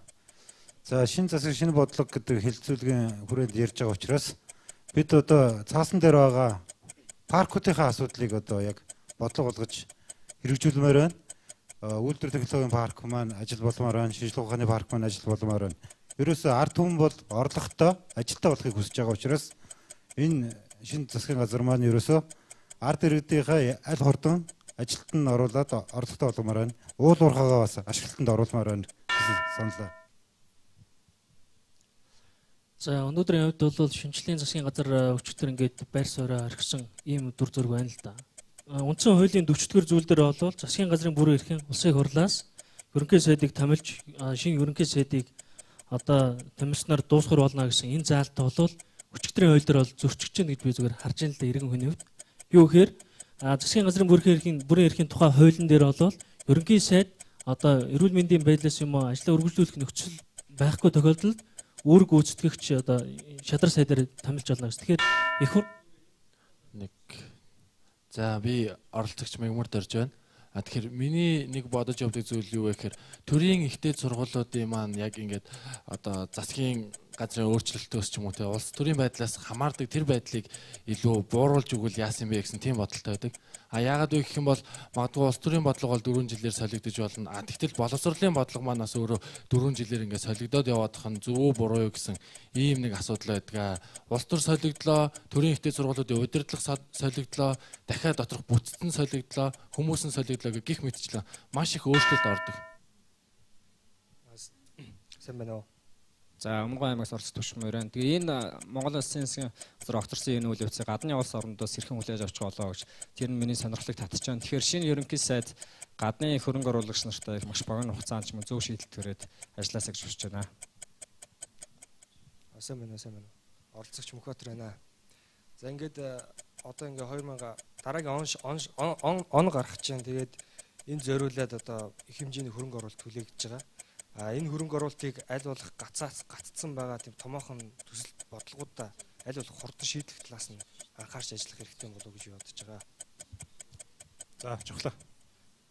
S23: За шинэ засаг шинэ бодлого гэдэг хэлэлцүүлгийн хүрээнд ярьж байгаа учраас бид одоо цаасан дээр байгаа паркуудынхаа асуудлыг одоо яг бодлого болгож хэрэгжүүлмээр байна. Үйлдвэр технологийн парк маань ажил болмоор байна. Шинжлэх ухааны парк маань ажил болмоор байна. Ерөөсөө ард түмэн бол орлоготой ажилтаа болохыг хүсэж байгаа учраас энэ шинэ засгийн газар маань ерөөсөө ард иргэдийнхээ аль хордон ажилтнад нь оруулаад орлоготой болгомоор байна. Уул уурхаагаа бас ашиглалтанд оруулмаар байна гэсэн саналаа.
S14: За өнөөдрийн хувьд бол шинжлэлийн засгийн газар өчигдөр ингээд байр сууриа орхисон ийм дүр зураг байна л да. Үндсэн хуулийн 40-р зүйл дээр бол засгийн газрын бүрэн эрхийн улсын хурлаас ерөнхий сайдыг томилж шинэ ерөнхий сайдыг одоо томилсноор дуусгар болно гэсэн энэ заалтаа бол өчигдрийн хууль дээр бол зөрчиж гэнэ гэж би зүгээр харж байна л да иргэн хүний хувьд. Юу гэхээр засгийн газрын бүрэн эрхийн тухай хуулийн дээр бол ерөнхий сайд одоо эрүүл мэндийн байдлаас юм уу ажлаа үргэлжлүүлэх нөхцөл байхгүй тохиолдолд үүрэг гүйцэтгэгч одоо шадар сайдаар томилж болно гэсэн. Тэгэхээр их
S24: За би оролцогч Мегмар дорж байна. Тэгэхээр миний нэг бодож явдаг зүйл юу вэ гэхээр төрийн ихтэй сургуулиудын маань яг ингээд одоо засгийн газрын өөрчлөлтөөс ч юм уу те улс төрийн байдлаас хамаардаг тэр байдлыг илүү бууруулж өгвөл яасан бэ гэсэн тийм бодолтой байдаг. Яагаад вэ гэх юм бол магадгүй улс төрийн бодлого бол 4 жилээр солигдож болно. Тэгтэл боловсролын бодлого маань бас өөрөө 4 жилээр ингээд солигдоод яваадах нь зөв үү буруу юу гэсэн ийм нэг асуудал байдаг. Улс төр солигдлоо, төрийн ихтэй сургуулиудын удирдлага солигдлоо, дахиад доторх бүтцэн солигдлоо, хүмүүс нь солигдлоо гэх мэтчлэн маш их өөрчлөлт ордог.
S25: Сайн байна уу? За Өмнөгов аймагаас орц төвшмөр байна. Тэгээ энэ Монгол Улсын засгийн газар огцорсон энэ үйл явцыг гадны улс орнуудаас хэрхэн хүлээж авч болоо гэж тэр нь миний сонирхлыг татж байна. Тэгэхээр шинэ ерөнхий сайд гадны хөрөнгө оруулагч нартай маш богино хугацаанд ч зөв шийдэл төрээд ажилласаа гэж хүсэж байна. Сайн байна уу? Оролцогч Мөхбатар байна. За ингээд одоо ингээ 2000 дараагийн он гарах гэж байна. Тэгээд энэ зориулаад одоо их хэмжээний хөрөнгө оруулалт хүлээгдэж байгаа. Энэ хөрөнгө оруулалтыг аль болох гаццсан байгаа тийм томоохон төсөл бодлогуудаа аль болох хурдан шийдэх талаас нь анхаарч ажиллах хэрэгтэй болов уу гэж бодож байгаа.
S23: За чухлаа.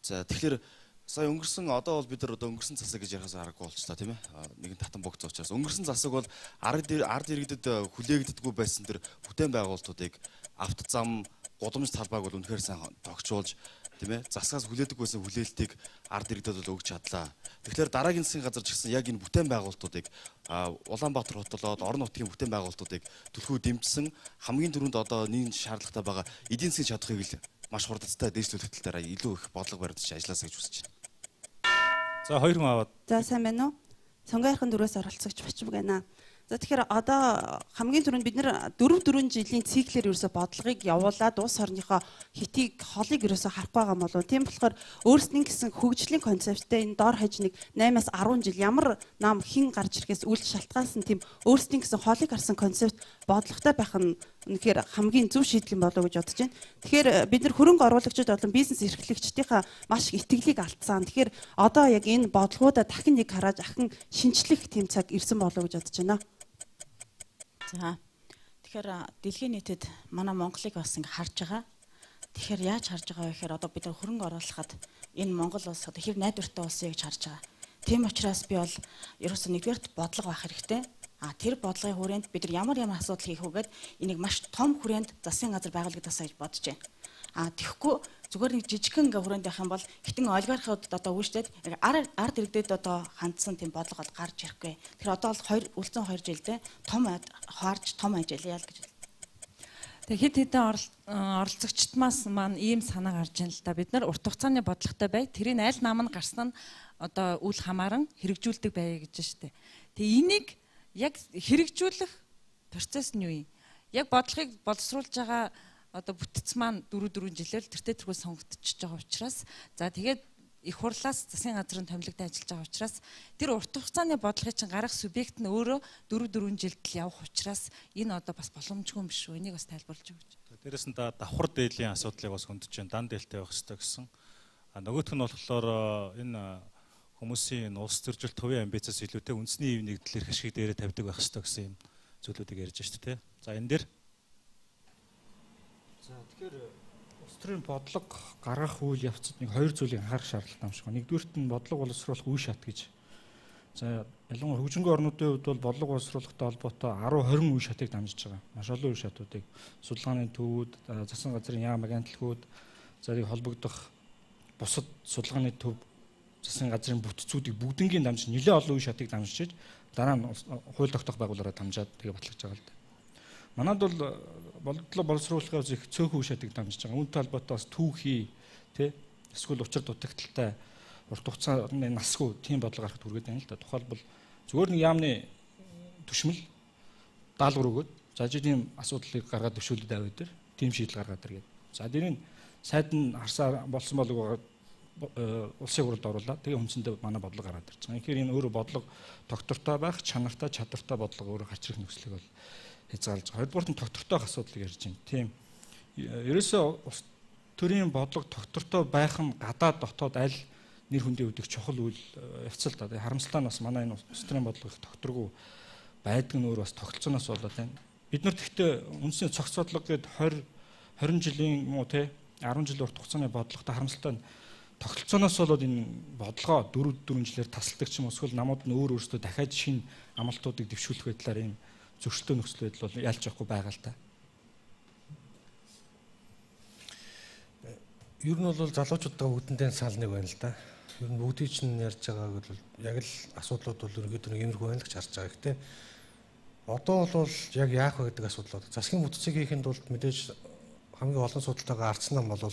S26: За тэгэхээр сая өнгөрсөн одоо бол бид нар одоо өнгөрсөн засаг гэж ярихаас аргагүй болчихлоо тийм ээ. Нэгэн татан богцоо учраас өнгөрсөн засаг бол ард иргэдэд хүлээгддэггүй байсан тэр бүтээн байгуулалтуудыг авто зам гудамж талбайг бол үнэхээр сайн тогтжуулж тийм ээ засгаас хүлээдэг байсан хүлээлтийг ард иргэдэд бол өгч чадлаа. Тэгэхээр дараагийн засгийн газар ч гэсэн яг энэ бүтээн байгуулалтуудыг Улаанбаатар хотолоод орон нутгийн бүтээн байгуулалтуудыг төлхөө дэмжсэн хамгийн түрүүнд одоо нийгэм шаардлагатай байгаа эдийн засгийн чадхыг л маш хурдцтай дэвшлүүлэх тал дээр илүү их бодлого барьж ажилласаа гэж хүсэж байна.
S2: За хоёр хүн аваад.
S27: За сайн байна уу? Сонгойрхон дөрөөс оролцогч Бачбаг байна. За тэгэхээр одоо хамгийн түрүүнд бид нэр 4 жилийн циклээр ерөөсө бодлогыг явуулаад улс орныхоо хэтийг холыг ерөөсө харахгүй байгаа юм болов. Тийм болохоор өөрсдийн гэсэн хөгжлийн концепттэй энэ доор хаж нэг 8-аас 10 жил ямар нам хин гарч ирэхээс үл шалтгаалсан тийм өөрсдийн гэсэн холыг харсан концепт бодлоготой байх нь үнэхээр хамгийн зөв шийдэл юм болов уу гэж бодож байна. Тэгэхээр бид нар хөрөнгө оруулагчид болон бизнес эрхлэгчдийнхаа маш их итгэлийг алдсан. Тэгэхээр одоо яг энэ бодлогуудаа дахин нэг хараад ахин шинжлэх тийм цаг ирсэн болов уу гэж бодож байна.
S1: За тэгэхээр дэлхийн нийтэд манай Монголыг бас ингэ харж байгаа. Тэгэхээр яаж харж байгаа вэ гэхээр одоо бид хөрөнгө оруулахад энэ Монгол улс одоо хэв найдвартай улс гэж харж байгаа. Тийм учраас би бол ерөөсөө нэгдүгээрт бодлого байх хэрэгтэй.
S3: Тэр бодлогын хүрээнд бид нар ямар асуудал хийх үгээд энийг маш том хүрээнд засгийн газар байгуулагдасаа гэж бодож байна. Тэгэхгүй зүгээр нэг жижигхэн ингээ хүрээнд байх юм бол хитэн олигархууд одоо үүштэд ард иргэдэд одоо хандсан тийм бодлого гарч ирэхгүй. Тэгэхээр одоо бол үлдсэн 2 жилдээ том хаарж том ажиллая л гэж.
S1: Тэгэхээр хэд хэдэн оролцогчдмаас маань ийм санаа гарч ийн л да. Бид нар урт хугацааны бодлоготой бай. Тэрийг аль нам нь гарсан нь одоо үл хамааран хэрэгжүүлдэг байя гэж штэ. Тэгээ энийг яг хэрэгжүүлэх процесс нь юу юм? Яг бодлогыг боловсруулж байгаа одоо бүтц маань 4 жилээр тэртээ тэргүй сонгогдчихж байгаа учраас за тэгээд их хурлаас засгийн газрын томилогтой ажиллаж байгаа учраас тэр урт хугацааны бодлогыг чинь гаргах субъект нь өөрөө 4 жилд л явах учраас энэ одоо бас боломжгүй юм биш үү? Энийг бас тайлбарлаж өгч.
S2: Дээрээс нь давхар дээдлийн асуудлыг бас хөндөж जैन дан дээлтэй байх хэрэгтэй гэсэн. Нөгөөх нь болохоор энэ хүмүүсийн улс төржилт хувийн амбицаас илүүтэй үндэсний ив нэгдэл эрх ашиг дээрээ тавьдаг байх хэрэгтэй гэсэн юм зүйлүүдийг ярьж байна шүү дээ. За энэ дээр
S12: за тэгэхээр улс төрийн бодлого гаргах үйл явцад нэг 2 зүйлийг анхаарах шаардлагатай юм шиг байна. Нэгдүгürt нь бодлого боловсруулах үе шат гэж. За ялангуяа хөгжингүй орнуудын хувьд бол бодлого боловсруулахтай холбоотой 10-20 үе шатыг дамжиж байгаа. Маш олон үе шатуудыг судалгааны төвүүд, засгийн газрын яам агентлагууд, зарыг холбогдох бусад судалгааны төв, засгийн газрын бүтцүүдийг бүгднгийн дамжиж нэлээд олон үе шатыг дамжиж дараа нь хууль тогтоох байгууллагаараа дамжаад тэгээ батлагдж байгаа л да. Манайд бол бодлого боловсруулахаас их цөөхөн үе шатыг дамжиж байгаа. Үүнтэй холбоотой бас түүхий тий эсвэл учир дутагдaltaй урт хугацааны насгүй тийм бодлого гаргахад хүргээд байна л да. Тухайлбал зүгээр нэг яамны түшмэл даалгавар өгөөд за тийм асуудлыг гаргаад төвшүүлээд авъя дээр тийм шийдэл гаргаад иргээд. За дэрийн сайд нь харсаар болсон болов улсын хурлд оруулаад тэгээ үндсэндээ манай бодлого гараад ирж байгаа. Тэгэхээр энэ өөрөө бодлого доктортой байх, чанартай, чадвартай бодлого өөрөө гарч ирэх нөхцөлийг бол хязгаарлаж байгаа. Хоёрдугаар нь доктортой асуудлыг ярьж байна. Тийм. Ерөөсөө улс төрийн бодлого доктортой байх нь гадаад дотоод аль нэр хүндийн үүдэх чухал үйл явцал да. Харамсалтай нь бас манай энэ улс төрийн бодлого их докторгүй байдаг нь өөр бас тогтолцооноос болоод байна. Бид нар тэгтээ үндсийн цогц бодлого гээд 20 жилийн юм уу те 10 жил урт хугацааны бодлоготой харамсалтай нь тогтолцооноос болоод энэ бодлогоо 4 жилээр тасалдаг ч юм уу эсвэл намууд нь өөр өөрсдөө дахиад шинэ амлалтуудыг дэвшүүлэх байдлаар ийм зөрчилтэй нөхцөл байдал бол ялж явахгүй байгаа л та.
S11: Ер нь бол залуучуудаа бүгдэндээ санал нэг байна л да. Ер нь бүгдийг чинь ярьж байгааг бол яг л асуудлууд бол ерөнхийдөө иймэрхүү байна л гэж харж байгаа. Гэхдээ одоо бол яг яах вэ гэдэг асуудал. Засгийн бүтцийг хийхэд бол мэдээж хамгийн олон судалтайгаа ардсан нам бол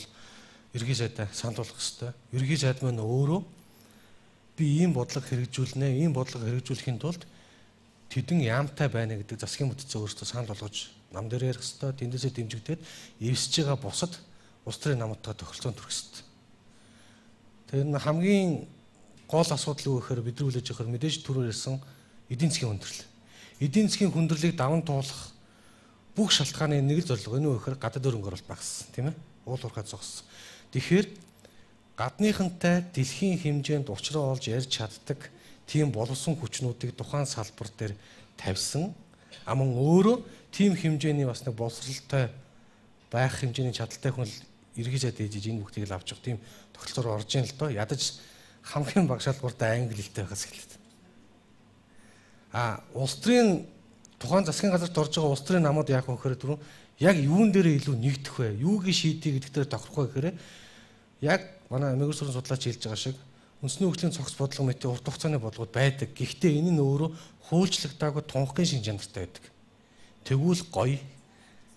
S11: ерхий сайдаа санал болгох хэрэгтэй. Ерхий сайд маань өөрөө би ийм бодлого хэрэгжүүлнэ, ийм бодлого хэрэгжүүлэхийн тулд тэдэн яамтай байна гэдэг засгийн бүтцээ өөрөөсөө санал болгож нам дээр ярих хэрэгтэй. Тэндээсээ дэмжигдээд эвсэж байгаа бусад улс төрийн намуудтай тохиролцоонд хүрэх хэрэгтэй. Тэр нь хамгийн гол асуудал юу гэхээр бидний хүлээж авахар мэдээж түрүү ярьсан эдийн засгийн хүндрэл. Эдийн засгийн хүндрэлийг даван туулах бүх шалтгааны нэг л зорилго энэ юу гэхээр гадаад хөрөнгө оруулалт багассан, тийм ээ? Уул уурхай зогссон. Тэгэхээр гадныхантай дэлхийн хэмжээнд учраа олж ярьж чаддаг тийм боловсон хүчнүүдийг тухайн салбар дээр тавьсан. Аман өөрөө тийм хэмжээний бас нэг боловсралтай байх хэмжээний чадaltaй хүн эргэж яд ээжиж энэ бүхнийг л авч явах тийм тогтолцоор орж ийн л доо. Ядаж хамгийн бага шалгууртай англи хэлтэй байхаас эхэллээ. Улс төрийн тухайн засгийн газарт орж байгаа улс төрийн намууд яах вэ гэхээр түрүү яг юун дээрээ илүү нэгдэх вэ? Юугийн шийдийг гэдэг дээр тохирох вэ гэхээр яг манай Америк улсын судлаач хэлж байгаа шиг үндэсний хөгжлийн цогц бодлого мэт урт хугацааны бодлогод байдаг. Гэхдээ энэ нь өөрөө хуульчлагдаагүй тунхагийн шинж чанартай байдаг. Тэгвэл гоё,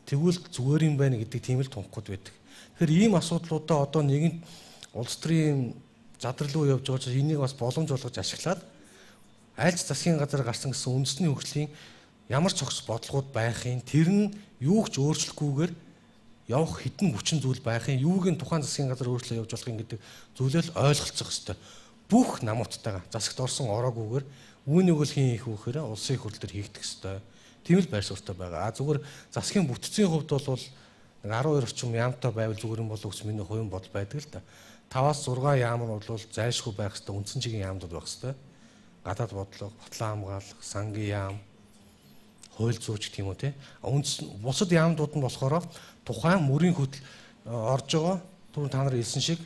S11: тэгвэл зүгээр юм байна гэдэг тийм л тунхагуд байдаг. Тэгэхээр ийм асуудлуудаа одоо нэгэн улс төрийн задрал руу явж байгаа учраас энийг бас боломж болгож ашиглаад айлч засгийн газар гарсан гэсэн үндэсний хөгжлийн ямар цогц бодлогууд байхын тэр нь юу ч өөрчлөхгүйгээр явах хитэн хүчин зүйл байхын юугийн тухайн засгийн газар өөрчлөө явж болохын гэдэг зүйлээ л ойлголцох хэрэгтэй. Бүх намууттайгаа засагт орсон ороогүйгээр үүнийг л хийн их вөхөр улсын их хурл дээр хийгдэх хэрэгтэй. Тийм л байр суурьтай байгаа. Зүгээр засгийн бүтцийн хувьд бол 12 орчим яамтай байвал зүгээр юм болов гэж миний хувийн бодол байдаг л да. 5-6 яам нь бол зайлшгүй байх хэрэгтэй. Үндсэн чигийн яамдууд байх хэрэгтэй. Гадаад бодлого, батлан хамгаалах, сангийн яам, хууль зүйч гэх юм уу те. Бусад яамдууд нь болохоор тухайн мөрийн хөдөл орж байгаа. Түрүү та нар хэлсэн шиг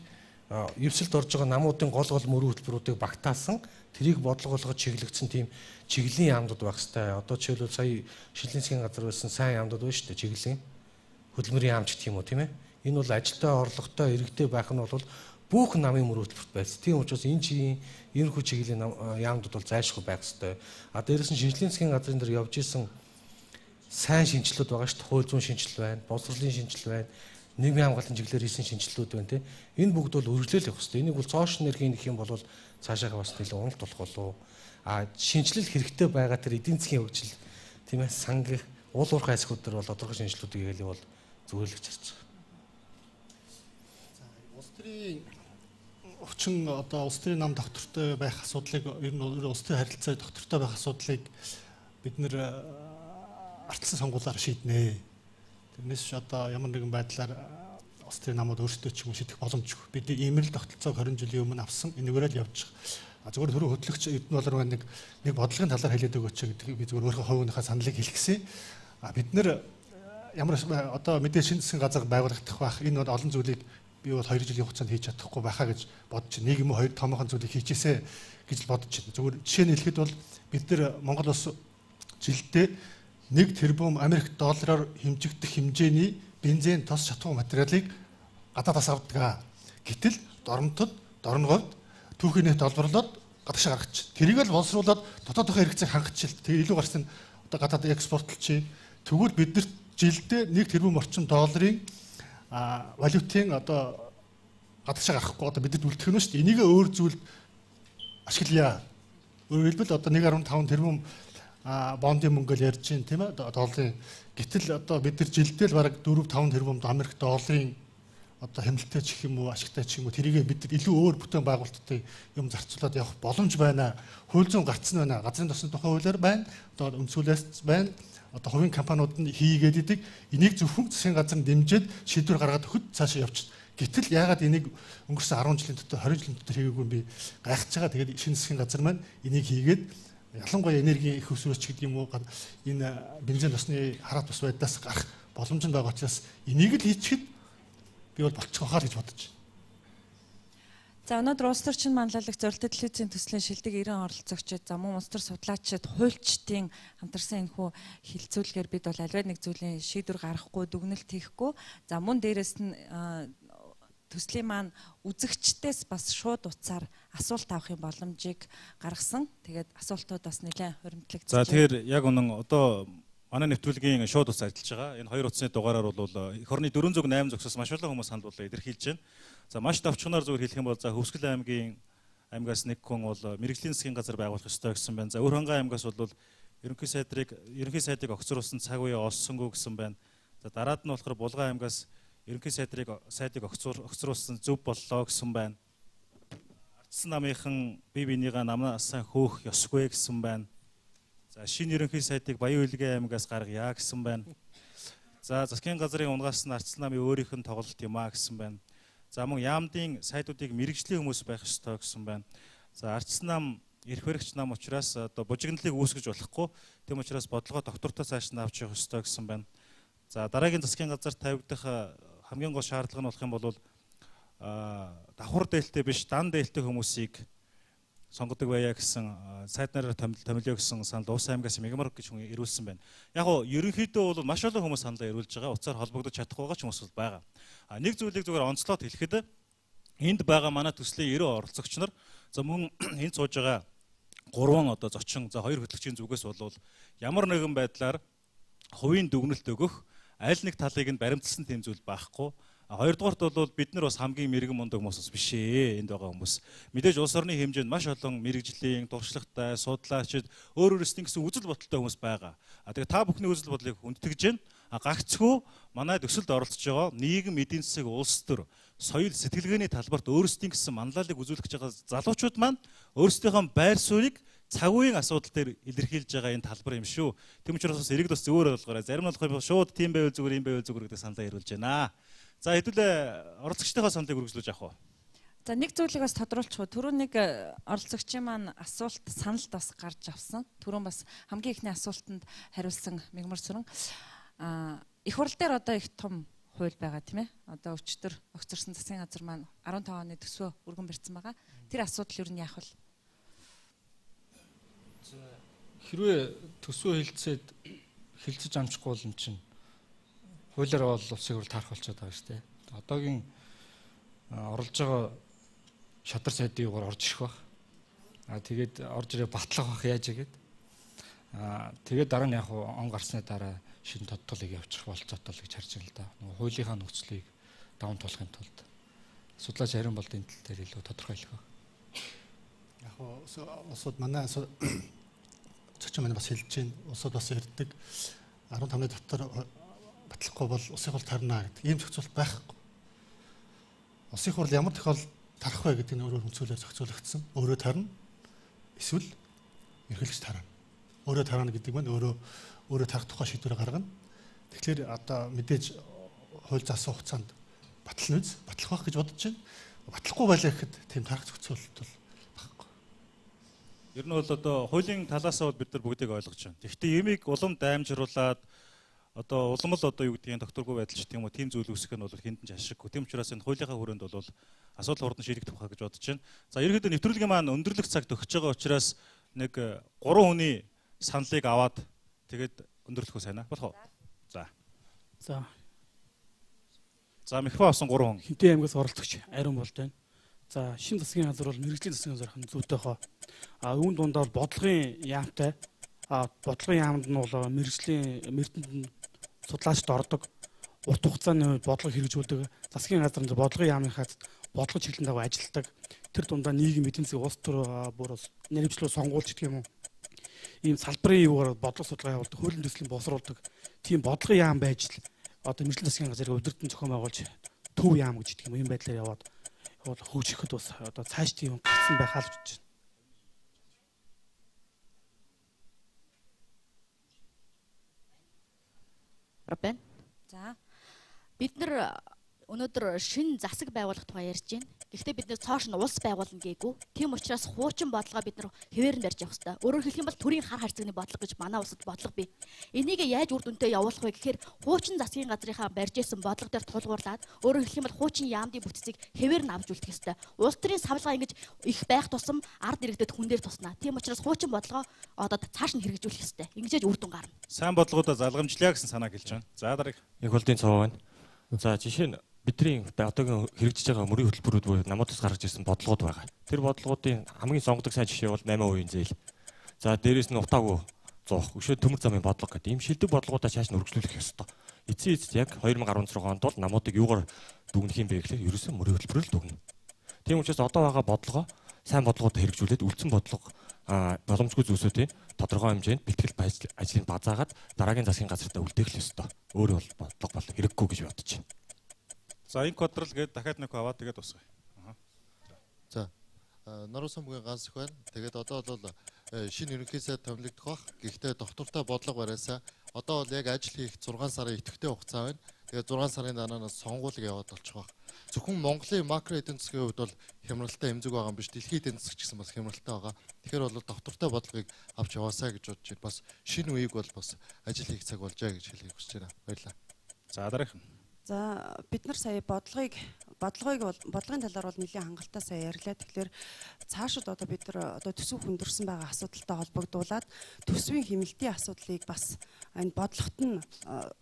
S11: эвсэлд орж байгаа намуудын гол мөрийн хөтөлбөрүүдийг багтаасан тэрийг бодлогоолгож чиглэгдсэн тийм чиглэлийн яамдууд байх хэрэгтэй. Одоо жишээлбэл сая шинжилгээ засгийн газар байсан сайн яамдууд байна шүү дээ. Чиглэлийн хөдөлмөрийн яамч гэх юм уу тийм ээ. Энэ бол ажилтай орлоготой иргэдэд байх нь бол бүх намын мөрийн хөтөлбөрт байсан. Тийм учраас энэ чигийн ерөнхий чиглэлийн яамдууд бол зайлшгүй байх хэрэгтэй. Дээрээс нь шинжилгээ засгийн газрын дээр явж исэн сайн шинжилгээд байгаа шүү дээ. Хууль зүйн шинжилэл байна, боловсролын шинжилэл байна, нийгмийн хамгаалалтын чиглэлээр хийсэн шинжилгүүд байна тийм. Энэ бүгд бол үргэлжлэл явах хэрэгтэй. Энийг бол цоошин нэрхийн гэх юм бол цаашаага бас нэлээд уналт болох болов. Шинжилэл хэрэгтэй байгаа тэр эдийн засгийн хөгжил тийм ээ сангийн уул уурхай хэсгүүд төр бол тодорхой шинжилгүүдийг хийгээл бол зөвөрлөж харж байгаа.
S10: Улс төрийн өвчин одоо улс төрийн нам доктортой байх асуудлыг ер нь улс төрийн харилцаа доктортой байх асуудлыг бид нэр ардсан сонгуулиар шийднэ. Тэрнээс одоо ямар нэгэн байдлаар улс төрийн намууд өөрсдөө ч юм уу шийдэх боломжгүй. Бид ийм л тогтолцоог 20 жилийн өмнө авсан энэгээр л явж байгаа. Зүгээр түрүү хөтлөгч Эрдэнэ болор нэг бодлогын талаар хэлээд өгөөч гэдэг би зүгээр өөрийнхөө хувийнхаа саналыг хэлгэсэн. Бид нэр ямар одоо мэдээ шинэ засгийн газар байгуулагдах байх энэ бол олон зүйлийг би бол 2 жилийн хугацаанд хийж чадахгүй байхаа гэж бодож байна. Нэг юм уу хоёр томоохон зүйлийг хийчихээсэ гэж бодож байна. Зүгээр жишээ нь хэлэхэд бол бид нар Монгол улс жилдээ 1 тэрбум Америк доллараар хэмжигдэх хэмжээний бензин тос шатуу материалыг гадаадаас авдаг. Гэтэл доромтод, дорногойд түүхийн нийт олборлоод гадагшаа гаргачих. Тэрийг л боловсруулад дотоодынхоо хэрэгцээг хангахчил. Тэгээ илүү гарсан одоо гадаад экспортлж чинь. Тэгвэл биднэрт жилдээ 1 тэрбум орчим долларын валютын одоо гадагшаа гарахгүй одоо бидэд үлдэх нь шүү дээ. Энийг өөр зүйлд ашиглая. Өөрөөр хэлбэл одоо 1.5 тэрбум бондын мөнгөөр ярьж байна тийм ээ долларын. Гэтэл одоо бид нар жилдээ л бараг 4-5 тэрбум Америк долларын одоо хэмнэлттэй ч гэх юм уу ашигтай ч юм уу тэрийг бид нар илүү өөр бүтээн байгуулалттай юм зарцуулаад явах боломж байна. Хууль зүйн гарцсан байна. Газрын тосны тухай хуулиар байна. Одоо үндсүүлээс байна. Одоо хувийн компаниуд нь хийгээд идэг. Энийг зөвхөн засгийн газар дэмжиж шийдвэр гаргаад өгөхөд цаашаа явчих. Гэтэл яагаад энийг өнгөрсөн 10 жилийн дотор 20 жилийн дотор хийгээгүй би гайхаж байгаа. Тэгээд шинэ засгийн газар маань энийг хийгээд ялангуяа энергийн их өсвөрч гэдэг юм уу энэ бензин тосны хараат бус байдлаас гарах боломж нь байгаа учраас энийг л хийчихэд би бол болчих واخаа гэж бодож байна.
S1: За өнөөдөр улс төрчин манлайлагч зорилттой телевизийн төслийн шилдэг 90 оролцогчид за мөн улс төр судлаачид хуульчдын хамтарсан энэхүү хилцүүлгээр бид бол альва нэг зүйлийн шийдвэр гаргахгүй дүгнэлт хийхгүй за мөн дээрэс нь төслийн маань үзэгчдээс бас шууд утсаар асуулт авах юм боломжийг гаргасан. Тэгээд асуултууд бас нэлээд хуримтлагдсан.
S2: За тэгэхээр яг үнэн одоо манай нэвтрүүлгийн шууд утас ажиллаж байгаа. Энэ хоёр утасны дугаараар бол эх орны 408 зөвсөс маш олон хүмүүс санал бодлоо илэрхийлж байна. За маш товчхоноор зүгээр хэлэх юм бол за Хөвсгөл аймгаас нэг хүн бол мэрэгжлийн засгийн газар байгуулах ёстой гэсэн байна. За Өвөрхангай аймгаас бол ерөнхий сайдыг огцруулсан цаг үе олсонгүй гэсэн байна. За дараад нь болохоор Булган аймгаас ерөнхий сайдыг огцруулсан зөв боллоо гэсэн байна. Ардсан намынхан бие бинийгаа намнаас хөөх ёсгүй гэсэн байна. За шинэ ерөнхий сайдыг Баян Улгийн аймгаас гаргая гэсэн байна. За засгийн газрын унгаас нь Ардсан намын өөрийнх нь тоглолт юм а гэсэн байна. За мөн яамдын сайдуудыг мэрэгжлийн хүмүүс байх ёстой гэсэн байна. За Ардсан нам эрх баригч нам учраас одоо бужигналыг үүсгэж болохгүй. Тэм учраас бодлогоо доктортой цааш нь авч явах ёстой гэсэн байна. За дараагийн засгийн газарт тавигдах хамгийн гол шаардлага нь болох юм бол давхар дээлтэй биш дан дээлтэй хүмүүсийг сонгодог байя гэсэн сайднаараа томилё гэсэн санал Улс аймгаас Мегмар гэж хүн ирүүлсэн байна. Яг нь ерөнхийдөө бол маш олон хүмүүс саналаа ирүүлж байгаа. Уцаар холбогдож чадахгүй байгаа ч хүмүүс бол байгаа. Нэг зүйлийг зүгээр онцлоод хэлэхэд энд байгаа манай төслийн 90 оролцогч нар за мөн энд сууж байгаа 3 одоо зочин за 2 хөтлөгчийн зүгээс бол ямар нэгэн байдлаар хувийн дүгнэлт өгөх аль нэг талыг нь баримталсан тийм зүйл байхгүй. Хоёрдугаарт бол бид нар бас хамгийн мэрэгэн мундаг хүмүүс биш ээ энд байгаа хүмүүс. Мэдээж улс орны хэмжээнд маш олон мэрэгжлийн, туршлагатай, судлаачид өөр өөрсдийн гэсэн үзэл бодолтой хүмүүс байгаа. Тэгээ та бүхний үзэл бодлыг хүндэтгэж байна. Гагцгүй манай төсөлд оролцож байгаа нийгэм эдийн засаг улс төр соёл сэтгэлгээний талбарт өөрсдийн гэсэн манлайлалыг үзүүлж байгаа залуучууд маань өөрсдийнхөө байр суурийг цаг үеийн асуудал дээр илэрхийлж байгаа энэ талбар юм шүү. Тэм учраас бас иргэд бас зөвөр ойлгоорой. Зарим нь болох юм шууд тийм байвал зүгээр, ийм байвал зүгээр гэдэг саналаа ирүүлж байна. За хэдүүлээ оролцогчдынхаа саналыг үргэлжлүүлж авах уу?
S1: За нэг зүйлийг бас тодруулчих уу. Түрүү нэг оролцогчийн маань асуулт саналд бас гарч авсан. Түрүүн бас хамгийн ихний асуултанд хариулсан Мегмар Сүрэн. Их хурл дээр одоо их том хууль байгаа тийм ээ. Одоо өчтөр огцорсон засгийн газар маань 15 оны төсвөө өргөн барьсан байгаа. Тэр асуудал юу нь яах вэ?
S12: Хэрвээ төсвөө хилцэж амжихгүй бол эн чинь хуулиар бол улсын хурл таарах болчиход байгаа шүү дээ. Одоогийн орлож байгаа шадар сайдын югаар орж ирэх баг. Тэгээд орж ирээ батлах бах яаж игээд. Тэгээд дараа нь яг он гарсны дараа шинэ тодтолыг явуучих болцоотой л гэж харж байна л да. Нөгөө хуулийнхаа нөхцөлийг даван туулахын тулд судлаач харин болд энэ тал дээр илүү тодорхой хэлэх баг.
S10: Яг усууд манай цочин манай бас хэлж байна. Усууд бас ирдэг 15-ны дотор батлахгүй бол улсын хурл тарна гэдэг ийм зохицуулт байхгүй. Улсын хурл ямар тохиолдолд тарах вэ гэдэг нь өөрөөр хүнцүүлээр зохицуулагдсан. Өөрөө тарна. Эсвэл эрхлэгч тарна. Өөрөө тарна гэдэг нь өөрөө тарах тухай шийдвэр гаргана. Тэгэхээр одоо мэдээж хууль заасан хугацаанд батлах байх гэж бодож байна. Батлахгүй байлаа гэхэд тийм тарах зохицуулалт бол байхгүй.
S2: Ер нь бол одоо хуулийн талаас нь бид нар бүгдийг ойлгож байна. Гэхдээ ямиг улам даймжруулад одоо улам л одоо юу гэдгийг докторгүй байдал ч тийм үү тийм зүйл үүсгэх нь бол хиндэн ч ашиггүй. Тийм учраас энэ хуулийнхаа хүрээнд бол асуудал хурдан шийдэгдэх байх гэж бодож байна. За ерөнхийдөө нэвтрүүлгийн маань өндөрлөх цагт өгч байгаа учраас нэг 3 хүний саналыг аваад тэгээд өндөрлөхөө сайн аа болох уу? За микрофон авсан 3 хүн.
S22: Хинтээ аймгаас оролцогч Ариун болд байна. За шинэ засгийн газар бол мэрэгжлийн засгийн газар хан зүйтэй хоо. Үүн дундаа бол бодлогын яамтай. Бодлогын яамд нь бол мэрэгжлийн эрдэнэт судлаачд ордог. Урт хугацааны бодлого хэрэгжүүлдэг. Засгийн газар бодлогын яамынхаа бодлого чиглэлийн дагуу ажилладаг. Тэр дундаа нийгэм эдийн засгийн улс төр бүр нэрвчлүү сонгуулж гэх юм уу. Ийм салбарын юугаар бодлого судалгаа явуулдаг, хуулийн төслийн босруулдаг. Тийм бодлогын яам байж л одоо мэрэгжлийн засгийн газрыг удирдан зохион байгуулж төв яам гэж гэх юм ийм байдлаар яваад хөгжихэд бас одоо цааш тийм гарсан байхаа л гэж
S5: байна. За бид нар өнөөдөр шинэ засаг байгуулах тухай ярьж байна. Гэхдээ бид нэр цоош нь улс байгуулна гээгүй. Тийм учраас хуучин бодлогоо бид нар хэвээр нь барьж явах хэрэгтэй. Өөрөөр хэлэх юм бол төрийн хар харьцагны бодлого гэж манай улсад бодлого бий. Энийг яаж үр дүнтэй явуулах вэ гэхээр хуучин засгийн газрынхаа барьж исэн бодлого дээр тулгуурлаад өөрөөр хэлэх юм бол хуучин яамдын бүтцийг хэвээр нь авч үлдэх хэрэгтэй. Улс төрийн савлгаа ингэж их байх тусам ард иргэдэд хүн дээр туснаа. Тийм учраас хуучин бодлогоо одоо цааш нь хэрэгжүүлэх хэрэгтэй. Ингэж үр дүн гарна.
S2: Сайн бодлогоудаа залгамжлаа гэсэн санааг хэлж байна. За дараах.
S6: Их болдын цоо байна. За жишээ нь бидний одоогийн хэрэгжиж байгаа мөрийн хөтөлбөрүүд буюу намуудаас гаргаж ирсэн бодлогод байгаа. Тэр бодлогуудын хамгийн сонгодог сайн жишээ бол 8% зээл. За дээрэс нь утаагүй 100, өшөө төмөр замын бодлого гэдэг ийм шилдэг бодлогуудаа цааш нь үргэлжлүүлэх ёстой. Эцсийн эцэст яг 2016 онд бол намуудыг юугаар дүгнэх юм бэ гэхлээр ерөөсөө мөрийн хөтөлбөрөөр л дүгнэ. Тийм учраас одоо байгаа бодлогоо сайн бодлогуудаа хэрэгжүүлээд үлдсэн бодлого боломжгүй зүйлсүүдийн тодорхой хэмжээнд бэлтгэл ажлыг базаагаад дараагийн засгийн газартаа үлдээх л ёстой. Өөрөө бол бодлого бол хэрэггүй гэж бодож байна.
S2: За энэ квадрал гээд дахиад нэг аваад тэгээд усгая.
S7: За Нарусан бүгийн ганц их байна. Тэгээд одоо бол шинэ ерөнхий сайд томилогдох бах. Гэхдээ доктортой бодлого бариасаа одоо бол яг ажил хийх 6 сарын идэвхтэй хугацаа байна. Тэгээд 6 сарын дараа сонгуулийг яваад болчих бах. Зөвхөн Монголын макро эдийн засгийн хувьд бол хямралтай эмзэг байгаа юм биш. Дэлхийн эдийн засаг ч гэсэн бас хямралтай байгаа. Тэгэхээр бол доктортой бодлогыг авч яваасаа гэж бодож байна. Бас шинэ үеиг бол бас ажил хийх цаг болжээ гэж хэлхийг хүсэж байна. Баярлалаа.
S2: За дараах.
S27: За бид нар сая бодлогын талаар бол нэлийн хангалттай сая ярьлаа. Тэгэхээр цаашид одоо бид нар одоо төсөв хүндэрсэн байгаа асуудалтай холбогдуулаад төсвийн хэмнэлтийн асуудлыг бас энэ бодлогот нь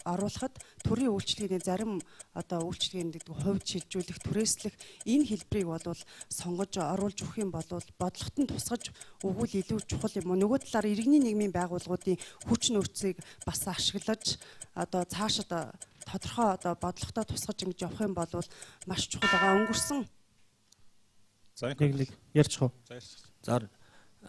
S27: оруулахад төрийн үйлчлэгийн зарим одоо үйлчлэгийн гэдэг хувьд шилжүүлэх, түрээслэх энэ хэлбэрийг бол сонгож оруулж өгөх юм бол бодлогот нь тусгаж өгвөл илүү чухал юм. Нөгөө талаар иргэний нийгмийн байгууллагуудын хүч нөөцийг бас ашиглаж одоо цаашид тодорхой одоо бодлоготой тусгаж ингэж явах юм бол маш чухал байгаа. Өнгөрсөн.
S2: За
S22: нэг ярьчих уу?
S8: За